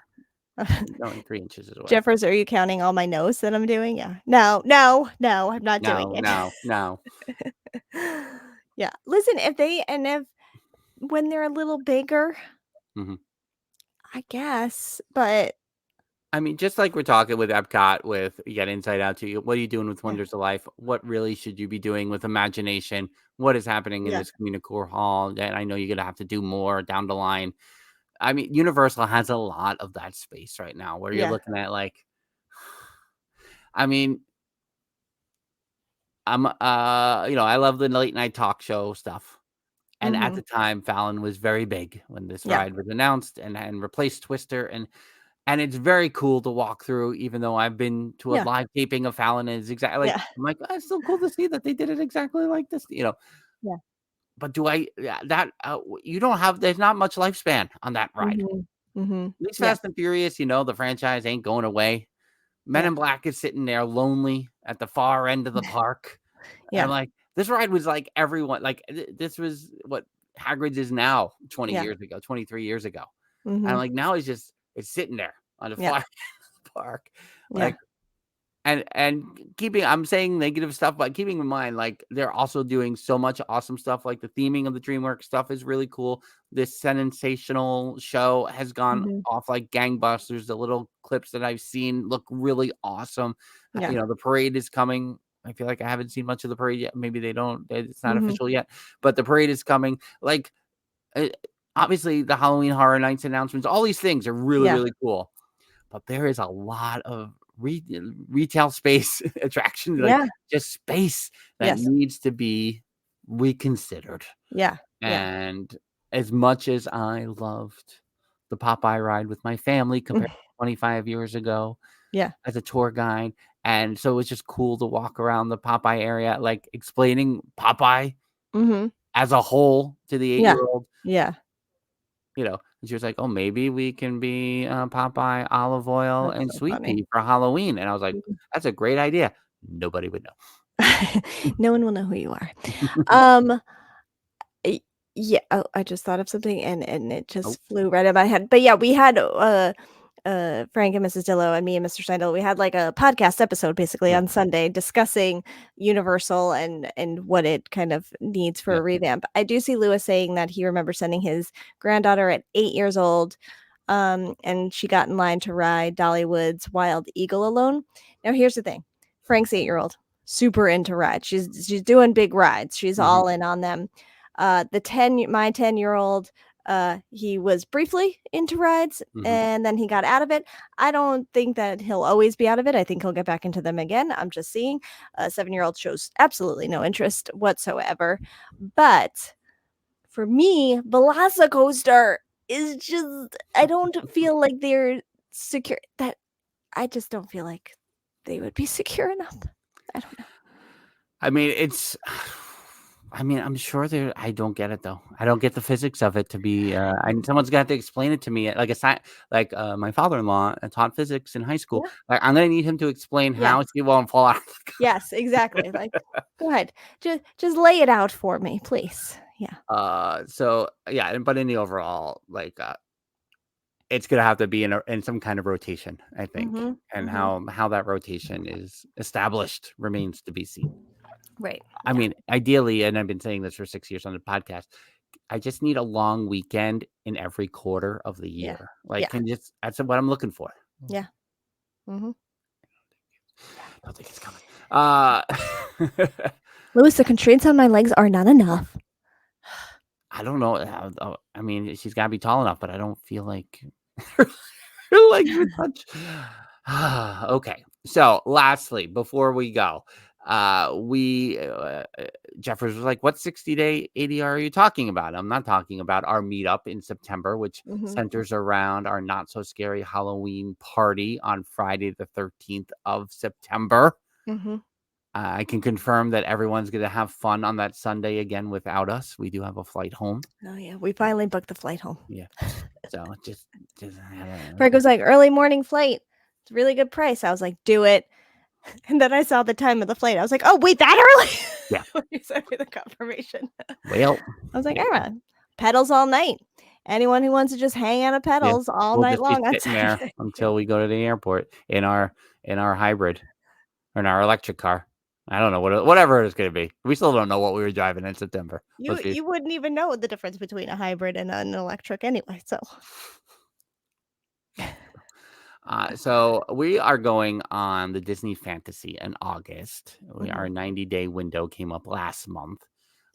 Knowing 3 inches is away. Jeffers, are you counting all my no's that I'm doing? Yeah. No, I'm not doing it. No. Yeah. Listen, if when they're a little bigger, Mhm. I guess, but I mean, just like we're talking with Epcot, with you got Inside Out to you. What are you doing with yeah. Wonders of Life? What really should you be doing with Imagination? What is happening in Yeah. this CommuniCore Hall? And I know you're gonna have to do more down the line. I mean, Universal has a lot of that space right now, where you're Yeah. looking at like, I mean, I love the late night talk show stuff. And at the Mhm. time, Fallon was very big when this Yeah. ride was announced and replaced Twister. And it's very cool to walk through, even though I've been to a Yeah. live taping of Fallon, and it's exactly like, Yeah. I'm like, "Oh, it's so cool to see that they did it exactly like this." Yeah. But do I yeah, that, you don't have there's not much lifespan on that ride. Mhm. Mhm. At least Yeah. Fast and Furious, the franchise ain't going away. Men Yeah. in Black is sitting there lonely at the far end of the park. And I'm Yeah. like, this ride was like everyone like, this was what Hagrid's is now 20 Yeah. years ago, 23 years ago. And I'm Mhm. like, now it's sitting there on the Yeah. far end of the park. Yeah. Like, and I'm saying negative stuff, but keeping in mind, like, they're also doing so much awesome stuff. Like the theming of the DreamWorks stuff is really cool. This sensational show has gone Mhm. off like gangbusters. The little clips that I've seen look really awesome. Yeah. The parade is coming. I feel like I haven't seen much of the parade yet. Maybe they don't. It's not Mhm. official yet, but the parade is coming. Like, uh, obviously, the Halloween Horror Nights announcements. All these things are really, Yeah. really cool. But there is a lot of retail space attraction, like Yeah. just space that Yes. needs to be reconsidered. Yeah. Yeah. And as much as I loved the Popeye ride with my family compared to 25 years ago Yeah. as a tour guide, and so it's just cool to walk around the Popeye area, like explaining Popeye Mhm. as a whole to the Yeah. 8-year-old. Yeah. And she was like, "Oh, maybe we can be Popeye, olive oil, That's and so sweet funny. pea for Halloween." And I was like, Mhm. "That's a great idea." Nobody would know. No one will know who you are. Um, y yeah, oh, I just thought of something and it Oh, just flew right in my head. But yeah, we had, Frank and Mrs. Dillo and me and Mr. Steindl, we had like a podcast episode basically yeah, on Sunday discussing Universal and what it kind of needs for yeah. a revamp. I do see Lewis saying that he remembers sending his granddaughter at 8 years old, and she got in line to ride Dollywood's Wild Eagle alone. Now here's the thing. Frank's 8-year-old, super into rides. She's doing big rides. She's Mhm, all in on them. My 10-year-old, he was briefly into rides mhm. and then he got out of it. I don't think that he'll always be out of it. I think he'll get back into them again. I'm just seeing. 7-year-old shows absolutely no interest whatsoever. But for me, Velocicoaster is just, I don't feel like they're secure. That I just don't feel like they would be secure enough. I don't know. I mean, it's I mean, I'm sure there. I don't get it though. I don't get the physics of it to be. And someone's got to explain it to me. Like my father-in-law taught physics in high school. Yeah. Like, I'm gonna need him to explain Yeah. how she won't fall out. Yes, exactly. Like, go ahead. Just lay it out for me, please. Yeah. So yeah, but in the overall, like, it's gonna have to be in some kind of rotation, I think, Mhm, and mhm. how that rotation is established remains to be seen. Right. I Yeah. mean, ideally, and I've been saying this for 6 years on the podcast, I just need a long weekend in every quarter of the Yeah. year. Like, Yeah. can just that's what I'm looking for. Yeah. Mhm. I don't think it's coming. Uh, Louis, the constraints on my legs are not enough. I don't know. I mean, she's got to be tall enough, but I don't feel like her legs would touch. Okay. So, lastly, before we go, Jeffers was like, "What 60-day ADR are you talking about?" I'm not talking about our meetup in September, which Mhm. centers around our not so scary Halloween party on Friday, the 13th of September. Mhm. I can confirm that everyone's going to have fun on that Sunday again without us. We do have a flight home. Oh yeah, we finally booked the flight home. Yeah. So just Frank was like, early morning flight. It's a really good price. I was like, do it. And then I saw the time of the flight. I was like, oh, wait, that early? Yeah. When you sent me the confirmation. Well, I was like, all right, pedals all night. Anyone who wants to just hang out at pedals all we'll night just be long on sitting there Saturday. until we go to the airport in our hybrid or in our electric car. I don't know whatever it's going to be. We still don't know what we were driving in September. You wouldn't even know the difference between a hybrid and an electric anyway. So So we are going on the Disney Fantasy in August. Our Mhm. 90-day window came up last month.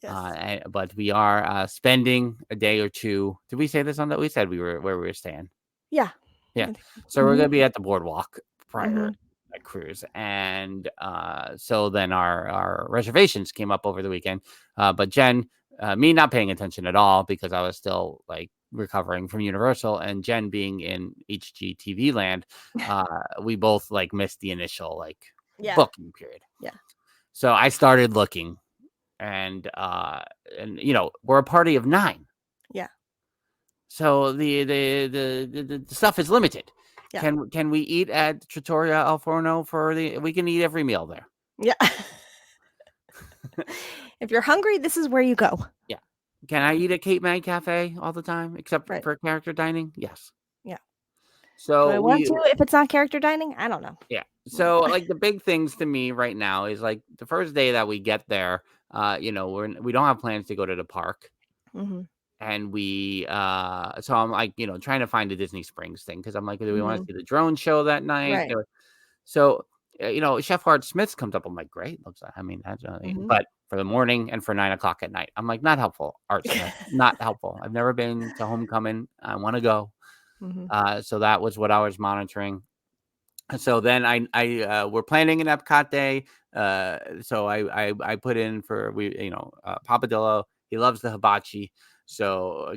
yes. But we are spending a day or two. Did we say this on that? We said we were where we were staying. Yeah. Yeah. I think So we're Mhm. gonna be at the boardwalk prior Mhm. to that cruise. And so then our reservations came up over the weekend. But Jen, me not paying attention at all because I was still like recovering from Universal, and Jen being in HGTV land, we both like missed the initial like Yeah. booking period. Yeah. So I started looking, and we're a party of 9. Yeah. So the stuff is limited. Yeah. Can we eat at Trattoria Al Forno we can eat every meal there. Yeah. If you're hungry, this is where you go. Yeah. Can I eat at Cape May Cafe all the time except Right. for character dining? Yes. Yeah. Do So I want to if it's not character dining? I don't know. yeah. So like the big things to me right now is like the first day that we get there, we don't have plans to go to the park. Mm-hmm. And so I'm like, trying to find a Disney Springs thing because I'm like, do we want Mhm. to see the drone show that night? Right. So, Chef Art Smith's comes up. I'm like, great. Looks like, I mean, that's, Mhm. but for the morning and for 9:00 at night, I'm like, not helpful. Art Smith, not helpful. I've never been to Homecoming. I want to go. Mhm. So that was what I was monitoring. So then we're planning an Epcot day. So I put in for Papa Dillo. He loves the hibachi. So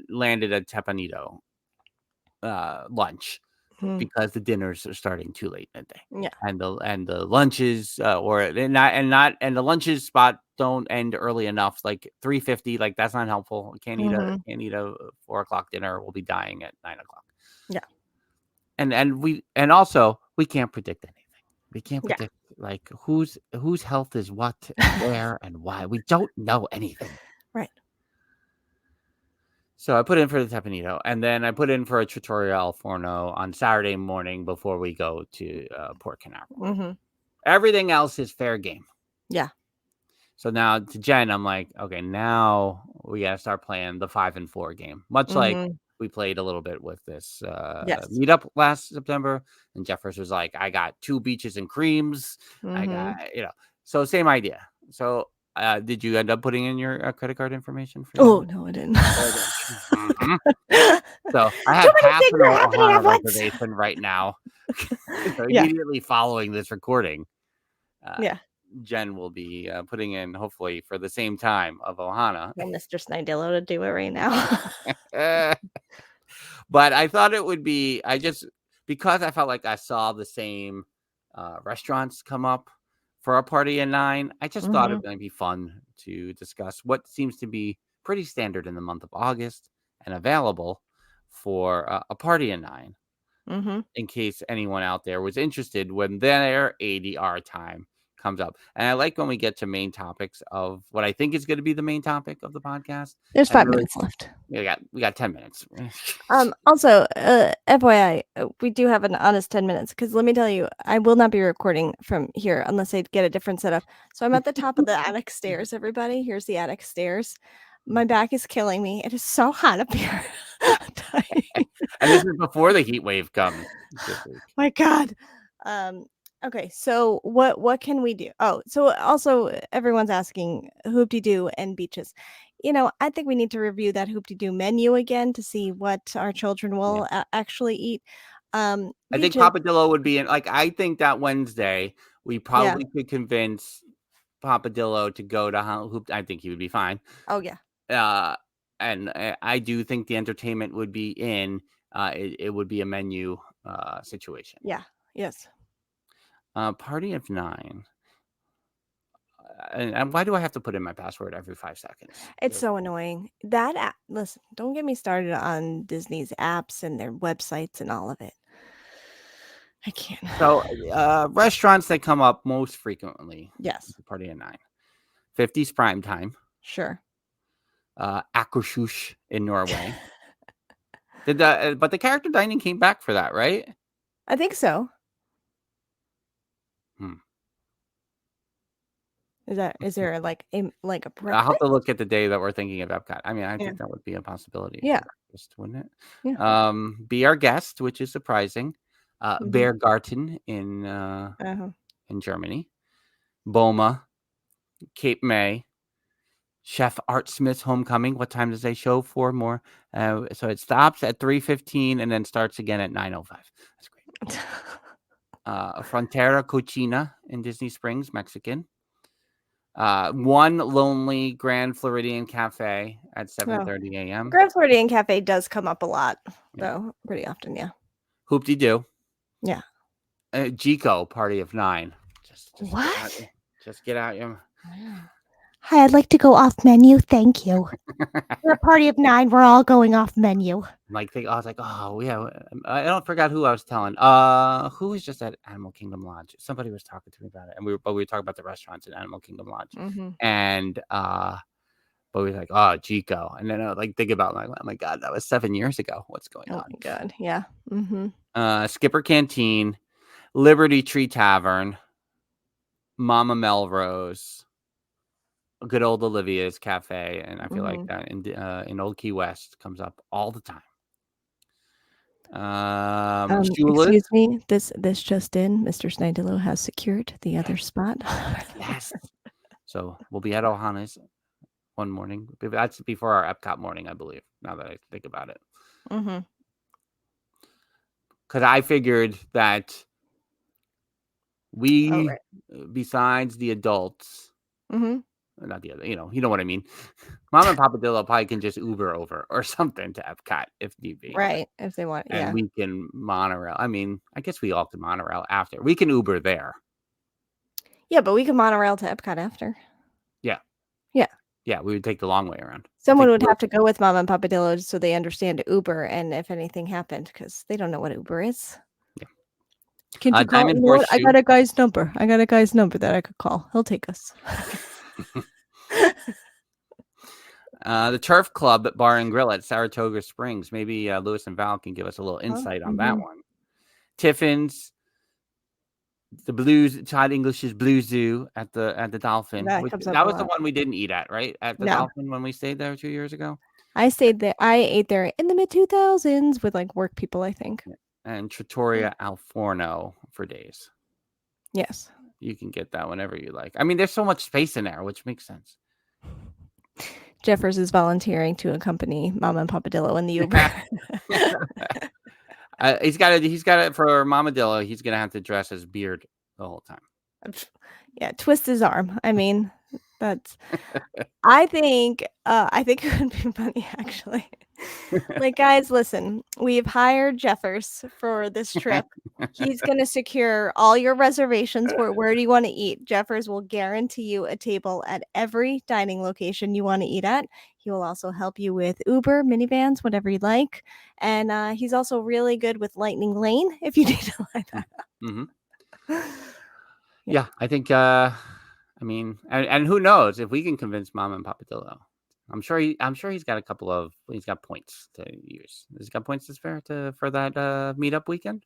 landed at Tepanito lunch Mhm. because the dinners are starting too late that day. Yeah. And the lunches and the lunches spot don't end early enough, like 3:50. Like that's not helpful. Can't eat Mhm. a 4:00 dinner. We'll be dying at 9:00. Yeah. And also we can't predict anything. We can't Yeah. predict like whose health is what and where and why. We don't know anything. Right. So I put in for the Tepanito, and then I put in for a Trattoria Al Forno on Saturday morning before we go to Port Canaveral. Mm-hmm. Everything else is fair game. Yeah. So now to Jen, I'm like, okay, now we got to start playing the 5 and 4 game, much like we played a little bit with this Yes. meetup last September. And Jeffers was like, I got 2 beaches and creams. I got, so same idea. So did you end up putting in your credit card information for Oh, no, I didn't. Mhm. So I have Too many half things an are happening at Ohana once. reservation right now. So Yeah. immediately following this recording, Yeah. Jen will be putting in hopefully for the same time of Ohana. Well, Mr. Snidillo to do it right now. But I thought it would be because I felt like I saw the same restaurants come up for a party of 9. I just thought it Mhm. might be fun to discuss what seems to be pretty standard in the month of August and available for a party of 9, Mhm. in case anyone out there was interested when their ADR time comes up. And I like when we get to main topics of what I think is going to be the main topic of the podcast. There's And 5 really, minutes left. we got 10 minutes. Also, FYI, we do have an honest 10 minutes because let me tell you, I will not be recording from here unless I get a different setup. So I'm at the top of the attic stairs, everybody. Here's the attic stairs. My back is killing me. It is so hot up here. I'm dying. And this is before the heat wave comes this week. My God. Okay, so what can we do? Oh, so also everyone's asking hoop-de-doo and beaches. I think we need to review that hoop-de-doo menu again to see what our children will actually eat. I think Beaches, Papa Dillo would be in. Like, I think that Wednesday we probably could convince Papa Dillo to go to Hoop. I think he would be fine. oh yeah. And I do think the entertainment would be in. It would be a menu situation. Yeah. Yes. Party of 9. And why do I have to put in my password every 5 seconds? It's so annoying. That app, listen, don't get me started on Disney's apps and their websites and all of it. I can't. So restaurants that come up most frequently. Yes. Party of 9. 50's prime time. Sure. Akershus in Norway. But the character dining came back for that, right? I think so. Is there like a breakfast? I'll have to look at the day that we're thinking of Epcot. I mean, I think that would be a possibility. Yeah. Wouldn't it? Yeah. Be Our Guest, which is surprising. Mhm. Beargarten in Germany. Boma, Cape May, Chef Art Smith's Homecoming. What time does they show for more? So it stops at 3:15 and then starts again at 9:05. That's great. Frontera Cochina in Disney Springs, Mexican. One Lonely Grand Floridian Cafe at 7:30 a.m. Grand Floridian Cafe does come up a lot, though, pretty often, yeah. Hoop-de-doo. Yeah. Jico, Party of 9. What? Just get out your... Hi, I'd like to go off menu. Thank you. We're a party of 9. We're all going off menu. I was like, oh yeah. I don't forgot who I was telling. Who was just at Animal Kingdom Lodge? Somebody was talking to me about it, and we were talking about the restaurants at Animal Kingdom Lodge, and but we were like, oh, Jico, and then I like think about like, oh my God, that was 7 years ago. What's going on? Oh my God, yeah. Skipper Canteen, Liberty Tree Tavern, Mama Melrose, good old Olivia's Cafe, and I feel like that in Old Key West comes up all the time. Excuse me, this just in, Mr. Snidillo has secured the other spot. Yes. So we'll be at Ohana's one morning. That's before our Epcot morning, I believe, now that I think about it. Because I figured that we, besides the adults, not the other, you know what I mean. Mom and Papa Dillo probably can just Uber over or something to Epcot if need be. Right, if they want, and we can monorail. I mean, I guess we all can monorail after. We can Uber there. Yeah, but we can monorail to Epcot after. Yeah. Yeah. Yeah, we would take the long way around. Someone would have to go with Mom and Papa Dillo so they understand Uber and if anything happened, because they don't know what Uber is. Yeah. Can you call? You know what? I got a guy's number. That I could call. He'll take us. The Turf Club at Bar and Grill at Saratoga Springs. Maybe Lewis and Val can give us a little insight on that one. Tiffin's, the Blues, Todd English's Blue Zoo at the Dolphin. That was the one we didn't eat at, right? At the Dolphin when we stayed there 2 years ago. I stayed there. I ate there in the mid-2000s with like work people, I think. And Trattoria Al Forno for days. Yes. You can get that whenever you like. I mean, there's so much space in there, which makes sense. Jeffers is volunteering to accompany Mama and Papa Dillo in the Uber. He's got it for Mama Dillo. He's gonna have to dress as Beard the whole time. Yeah, twist his arm. I mean, that's. I think it would be funny actually. Like, guys, listen, we've hired Jeffers for this trip. He's going to secure all your reservations. Where do you want to eat? Jeffers will guarantee you a table at every dining location you want to eat at. He will also help you with Uber, minivans, whatever you like. And he's also really good with Lightning Lane if you need to line that up. Mm-hmm. Yeah, I think, I mean, and who knows if we can convince Mom and Papa Dillo. I'm sure he's got he's got points to use. Has he got points to spare for that meetup weekend?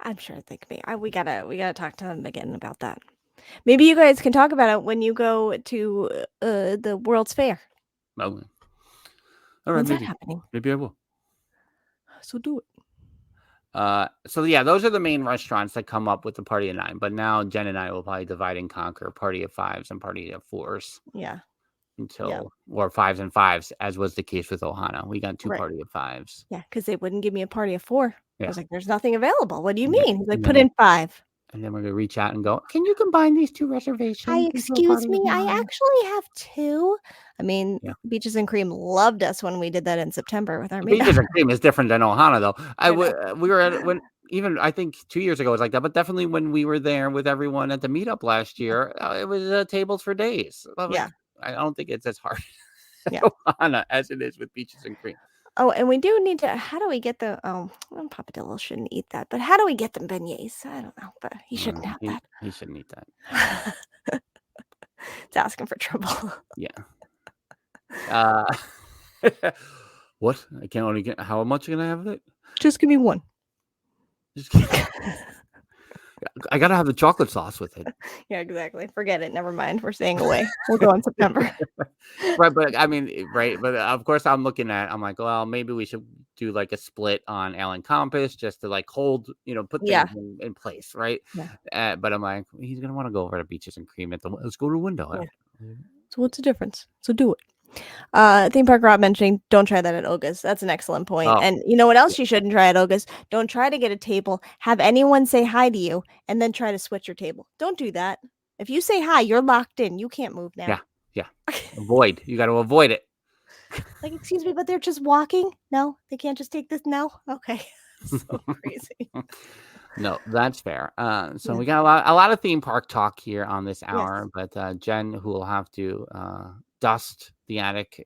I'm sure they could be. We gotta talk to them again about that. Maybe you guys can talk about it when you go to the World's Fair. Oh, all right, When's that happening? Maybe I will. So do it. So yeah, those are the main restaurants that come up with the party of 9. But now Jen and I will probably divide and conquer party of 5s and party of 4s. Yeah. Or 5s and 5s, as was the case with Ohana. We got 2 Right. party of 5s. Yeah, because they wouldn't give me a party of 4. Yeah. I was like, "There's nothing available. What do you Yeah. mean?" He's like, "Put in 5." And then we're gonna reach out and go, "Can you combine these 2 reservations?" Excuse me, I actually have 2. I mean, Yeah. Beaches and Cream loved us when we did that in September with our Beaches and Cream is different than Ohana, though. We were at when even I think 2 years ago it was like that, but definitely when we were there with everyone at the meetup last year, it was tables for days. Yeah. I don't think it's as hard Yeah. Ohana as it is with Beaches and Cream. Oh, and we do need to. How do we get the? Papa Dillo shouldn't eat that. But how do we get the beignets? I don't know, but he shouldn't have that. He shouldn't eat that. It's asking for trouble. Yeah. What? I can't only get. How much can I have of it? Just give me 1. Just kidding. I gotta have the chocolate sauce with it. Yeah, exactly. Forget it. Never mind. We're staying away. We'll go in September. Right, but I mean, right, but of course I'm like, well, maybe we should do like a split on Alan Compass just to like hold, put things in place, right? Yeah. But I'm like, he's gonna want to go over to Beaches and Cream let's go to the window. Yeah. So what's the difference? So do it. Theme Park Rob mentioning, don't try that at Oga's. That's an excellent point. Oh. And you know what else you shouldn't try at Oga's? Don't try to get a table, have anyone say hi to you, and then try to switch your table. Don't do that. If you say hi, you're locked in. You can't move now. Yeah. Avoid. You got to avoid it. Like, excuse me, but they're just walking? No, they can't just take this? No? Okay. So crazy. No, that's fair. So we got a lot of theme park talk here on this hour, but Jen, who will have to dust the attic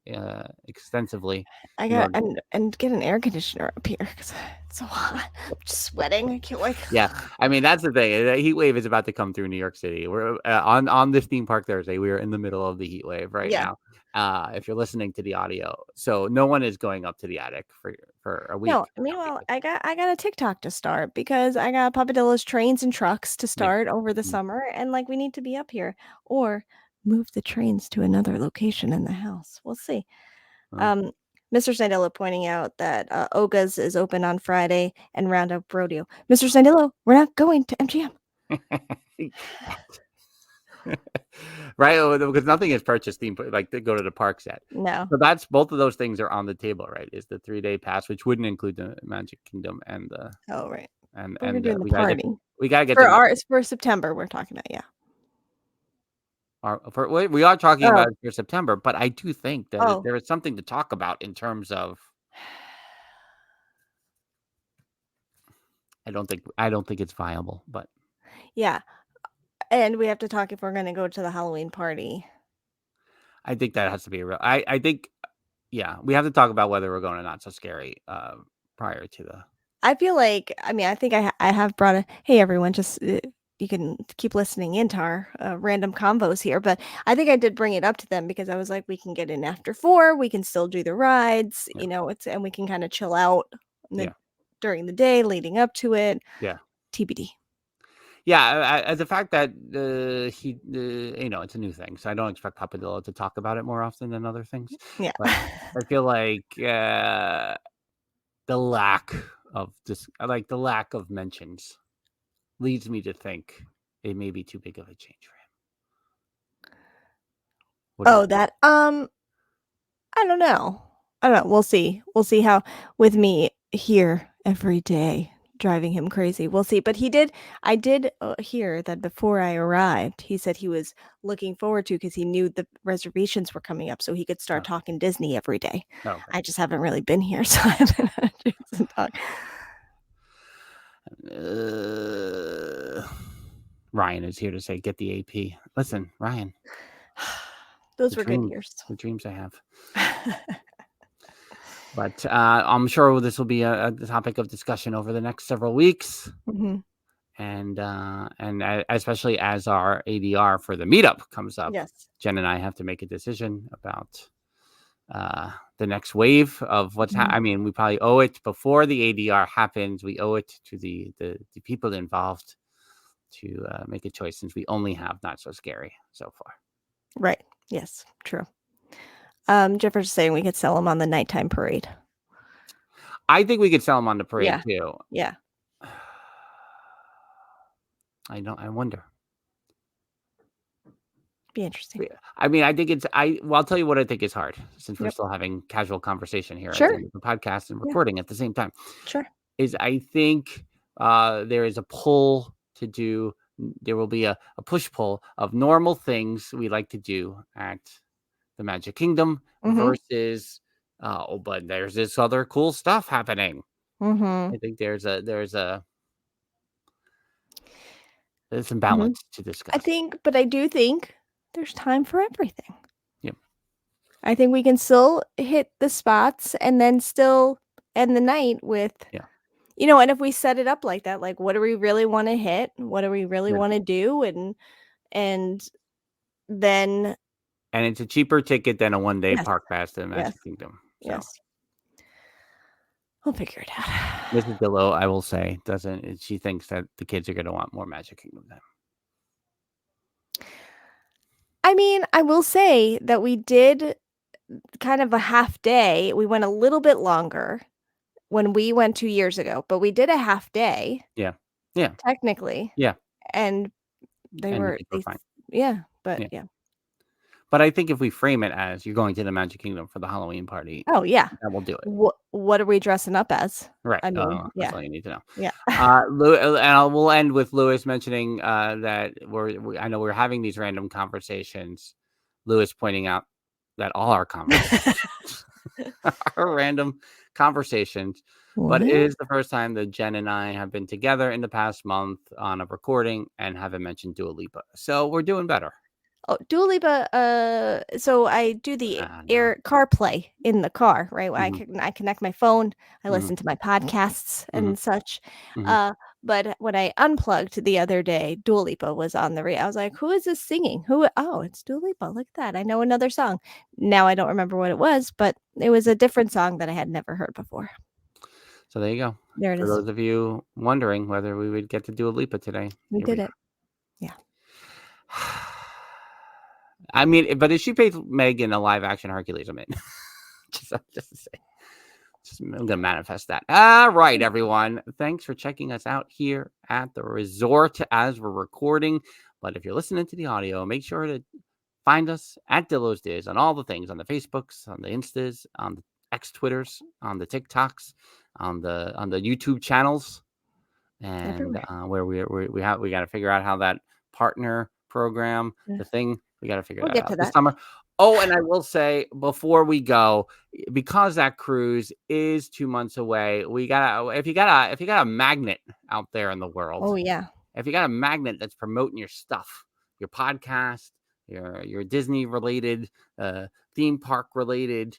extensively. I got and get an air conditioner up here because it's so hot. I'm just sweating. I can't wait. Yeah, I mean that's the thing. The heat wave is about to come through New York City. We're on this theme park Thursday. We are in the middle of the heat wave right now. If you're listening to the audio, so no one is going up to the attic for a week. No, meanwhile, I got a TikTok to start because I got Papa Dillo's trains and trucks to start over the summer, and like we need to be up here or move the trains to another location in the house. We'll see. Mr. Sandillo pointing out that Oga's is open on Friday and Roundup Rodeo. Mr. Sandillo, we're not going to MGM. Right, because nothing is purchased like to go to the parks yet. No, so that's both of those things are on the table, right? Is the 3-day pass, which wouldn't include the Magic Kingdom and the right, and we're doing the party. We gotta get for September. We're talking about we are talking about it for September, but I do think that there is something to talk about in terms of. I don't think it's viable, but yeah. And we have to talk if we're going to go to the Halloween party. I think that has to be a real. I think, we have to talk about whether we're going to Not So Scary prior to the. I feel like, I think I have brought a, hey, everyone, just you can keep listening into our random combos here. But I think I did bring it up to them because I was like, we can get in after 4. We can still do the rides, and we can kind of chill out during the day leading up to it. Yeah. TBD. Yeah, the fact that it's a new thing, so I don't expect Papa Dillo to talk about it more often than other things. Yeah, but I feel like the lack of mentions leads me to think it may be too big of a change for him. I don't know. We'll see. We'll see how with me here every day. Driving him crazy. We'll see. But I did hear that before I arrived, he said he was looking forward to because he knew the reservations were coming up so he could start talking Disney every day. I just haven't really been here, so I haven't had a chance to talk. Ryan is here to say, get the AP. Listen, Ryan. Those were good years. The dreams I have. But I'm sure this will be a topic of discussion over the next several weeks. Mm-hmm. And especially as our ADR for the meetup comes up. Yes. Jen and I have to make a decision about the next wave of what's I mean, we probably owe it before the ADR happens. We owe it to the people involved to make a choice, since we only have Not So Scary so far. Right. Yes. True. Jefferson's saying we could sell them on the nighttime parade. I think we could sell them on the parade too. Yeah. I wonder. Be interesting. I mean, I think I'll tell you what I think is hard, since we're still having casual conversation here. Sure. The podcast and recording at the same time. Sure. Is I think there is a pull to do. There will be a push-pull of normal things we like to do at the Magic Kingdom versus, but there's this other cool stuff happening. I think there's some balance to discuss. But I do think there's time for everything. Yep. I think we can still hit the spots and then still end the night with, and if we set it up like that, like, what do we really want to hit? What do we really want to do? And then. And it's a cheaper ticket than a one-day park pass to the Magic Kingdom. So. Yes. We'll figure it out. Mrs. Dillo, I will say, she thinks that the kids are going to want more Magic Kingdom time. I mean, I will say that we did kind of a half day. We went a little bit longer when we went 2 years ago, but we did a half day. Yeah. Yeah. Technically. Yeah. And they were fine. Yeah. But yeah. But I think if we frame it as you're going to the Magic Kingdom for the Halloween party, that will do it. What are we dressing up as? Right. I mean, that's all you need to know. Yeah. And we'll end with Lewis mentioning that I know we're having these random conversations. Lewis pointing out that all our conversations are random conversations. What? But it is the first time that Jen and I have been together in the past month on a recording and haven't mentioned Dua Lipa. So we're doing better. Oh, Dua Lipa, so I do the CarPlay in the car, right? I connect my phone, I listen to my podcasts and such. But when I unplugged the other day, Dua Lipa was on the radio. I was like, who is this singing? Oh, it's Dua Lipa. Look at that. I know another song. Now I don't remember what it was, but it was a different song that I had never heard before. So there you go. There it is. For those of you wondering whether we would get to Dua Lipa today. We did it. Yeah. I mean, but if she plays Meg in a live action Hercules, I'm in. just to say. I'm going to manifest that. All right, everyone. Thanks for checking us out here at the resort as we're recording. But if you're listening to the audio, make sure to find us at Dillo's Diz on all the things, on the Facebooks, on the Instas, on the X Twitters, on the TikToks, on the YouTube channels. And where we got to figure out how that partner program, the thing, we got to figure that out this summer. Oh, and I will say before we go, because that cruise is 2 months away, we if you got a magnet out there in the world. Oh yeah. If you got a magnet that's promoting your stuff, your podcast, your Disney related, theme park related,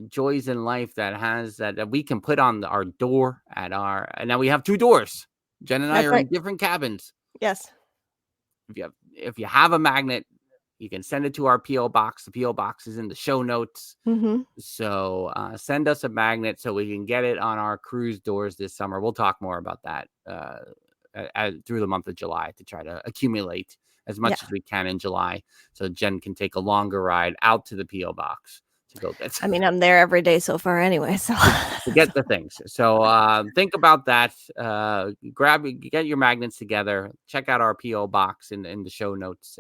joys in life that we can put on our door and now we have 2 doors. Jen and I are in different cabins. Yes. If you have a magnet, you can send it to our P.O. box. The P.O. box is in the show notes. So send us a magnet so we can get it on our cruise doors this summer. We'll talk more about that through the month of July to try to accumulate as much as we can in July so Jen can take a longer ride out to the P.O. box to go get some. I mean, I'm there every day so far anyway. So to get the things. So think about that. Get your magnets together. Check out our P.O. box in the show notes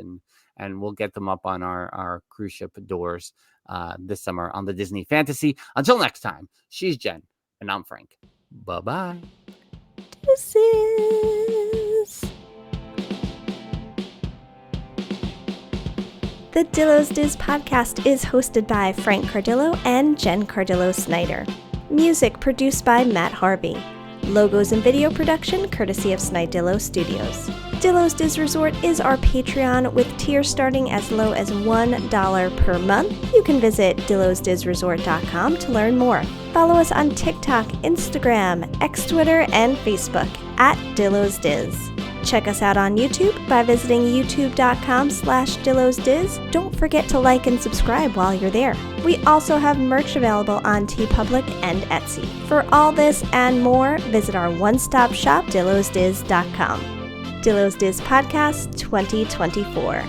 and we'll get them up on our cruise ship doors this summer on the Disney Fantasy. Until next time, she's Jen, and I'm Frank. Bye-bye. Deuces. The Dillo's Diz podcast is hosted by Frank Cardillo and Jen Cardillo Snyder. Music produced by Matt Harvey. Logos and video production courtesy of Dillo Studios. Dillo's Diz Resort is our Patreon with tiers starting as low as $1 per month. You can visit dillosdizresort.com to learn more. Follow us on TikTok, Instagram, X Twitter, and Facebook at Dillo's Diz. Check us out on YouTube by visiting youtube.com/DillosDiz. Don't forget to like and subscribe while you're there. We also have merch available on TeePublic and Etsy. For all this and more, visit our one-stop shop, dillosdiz.com. Dillo's Diz Podcast 2024.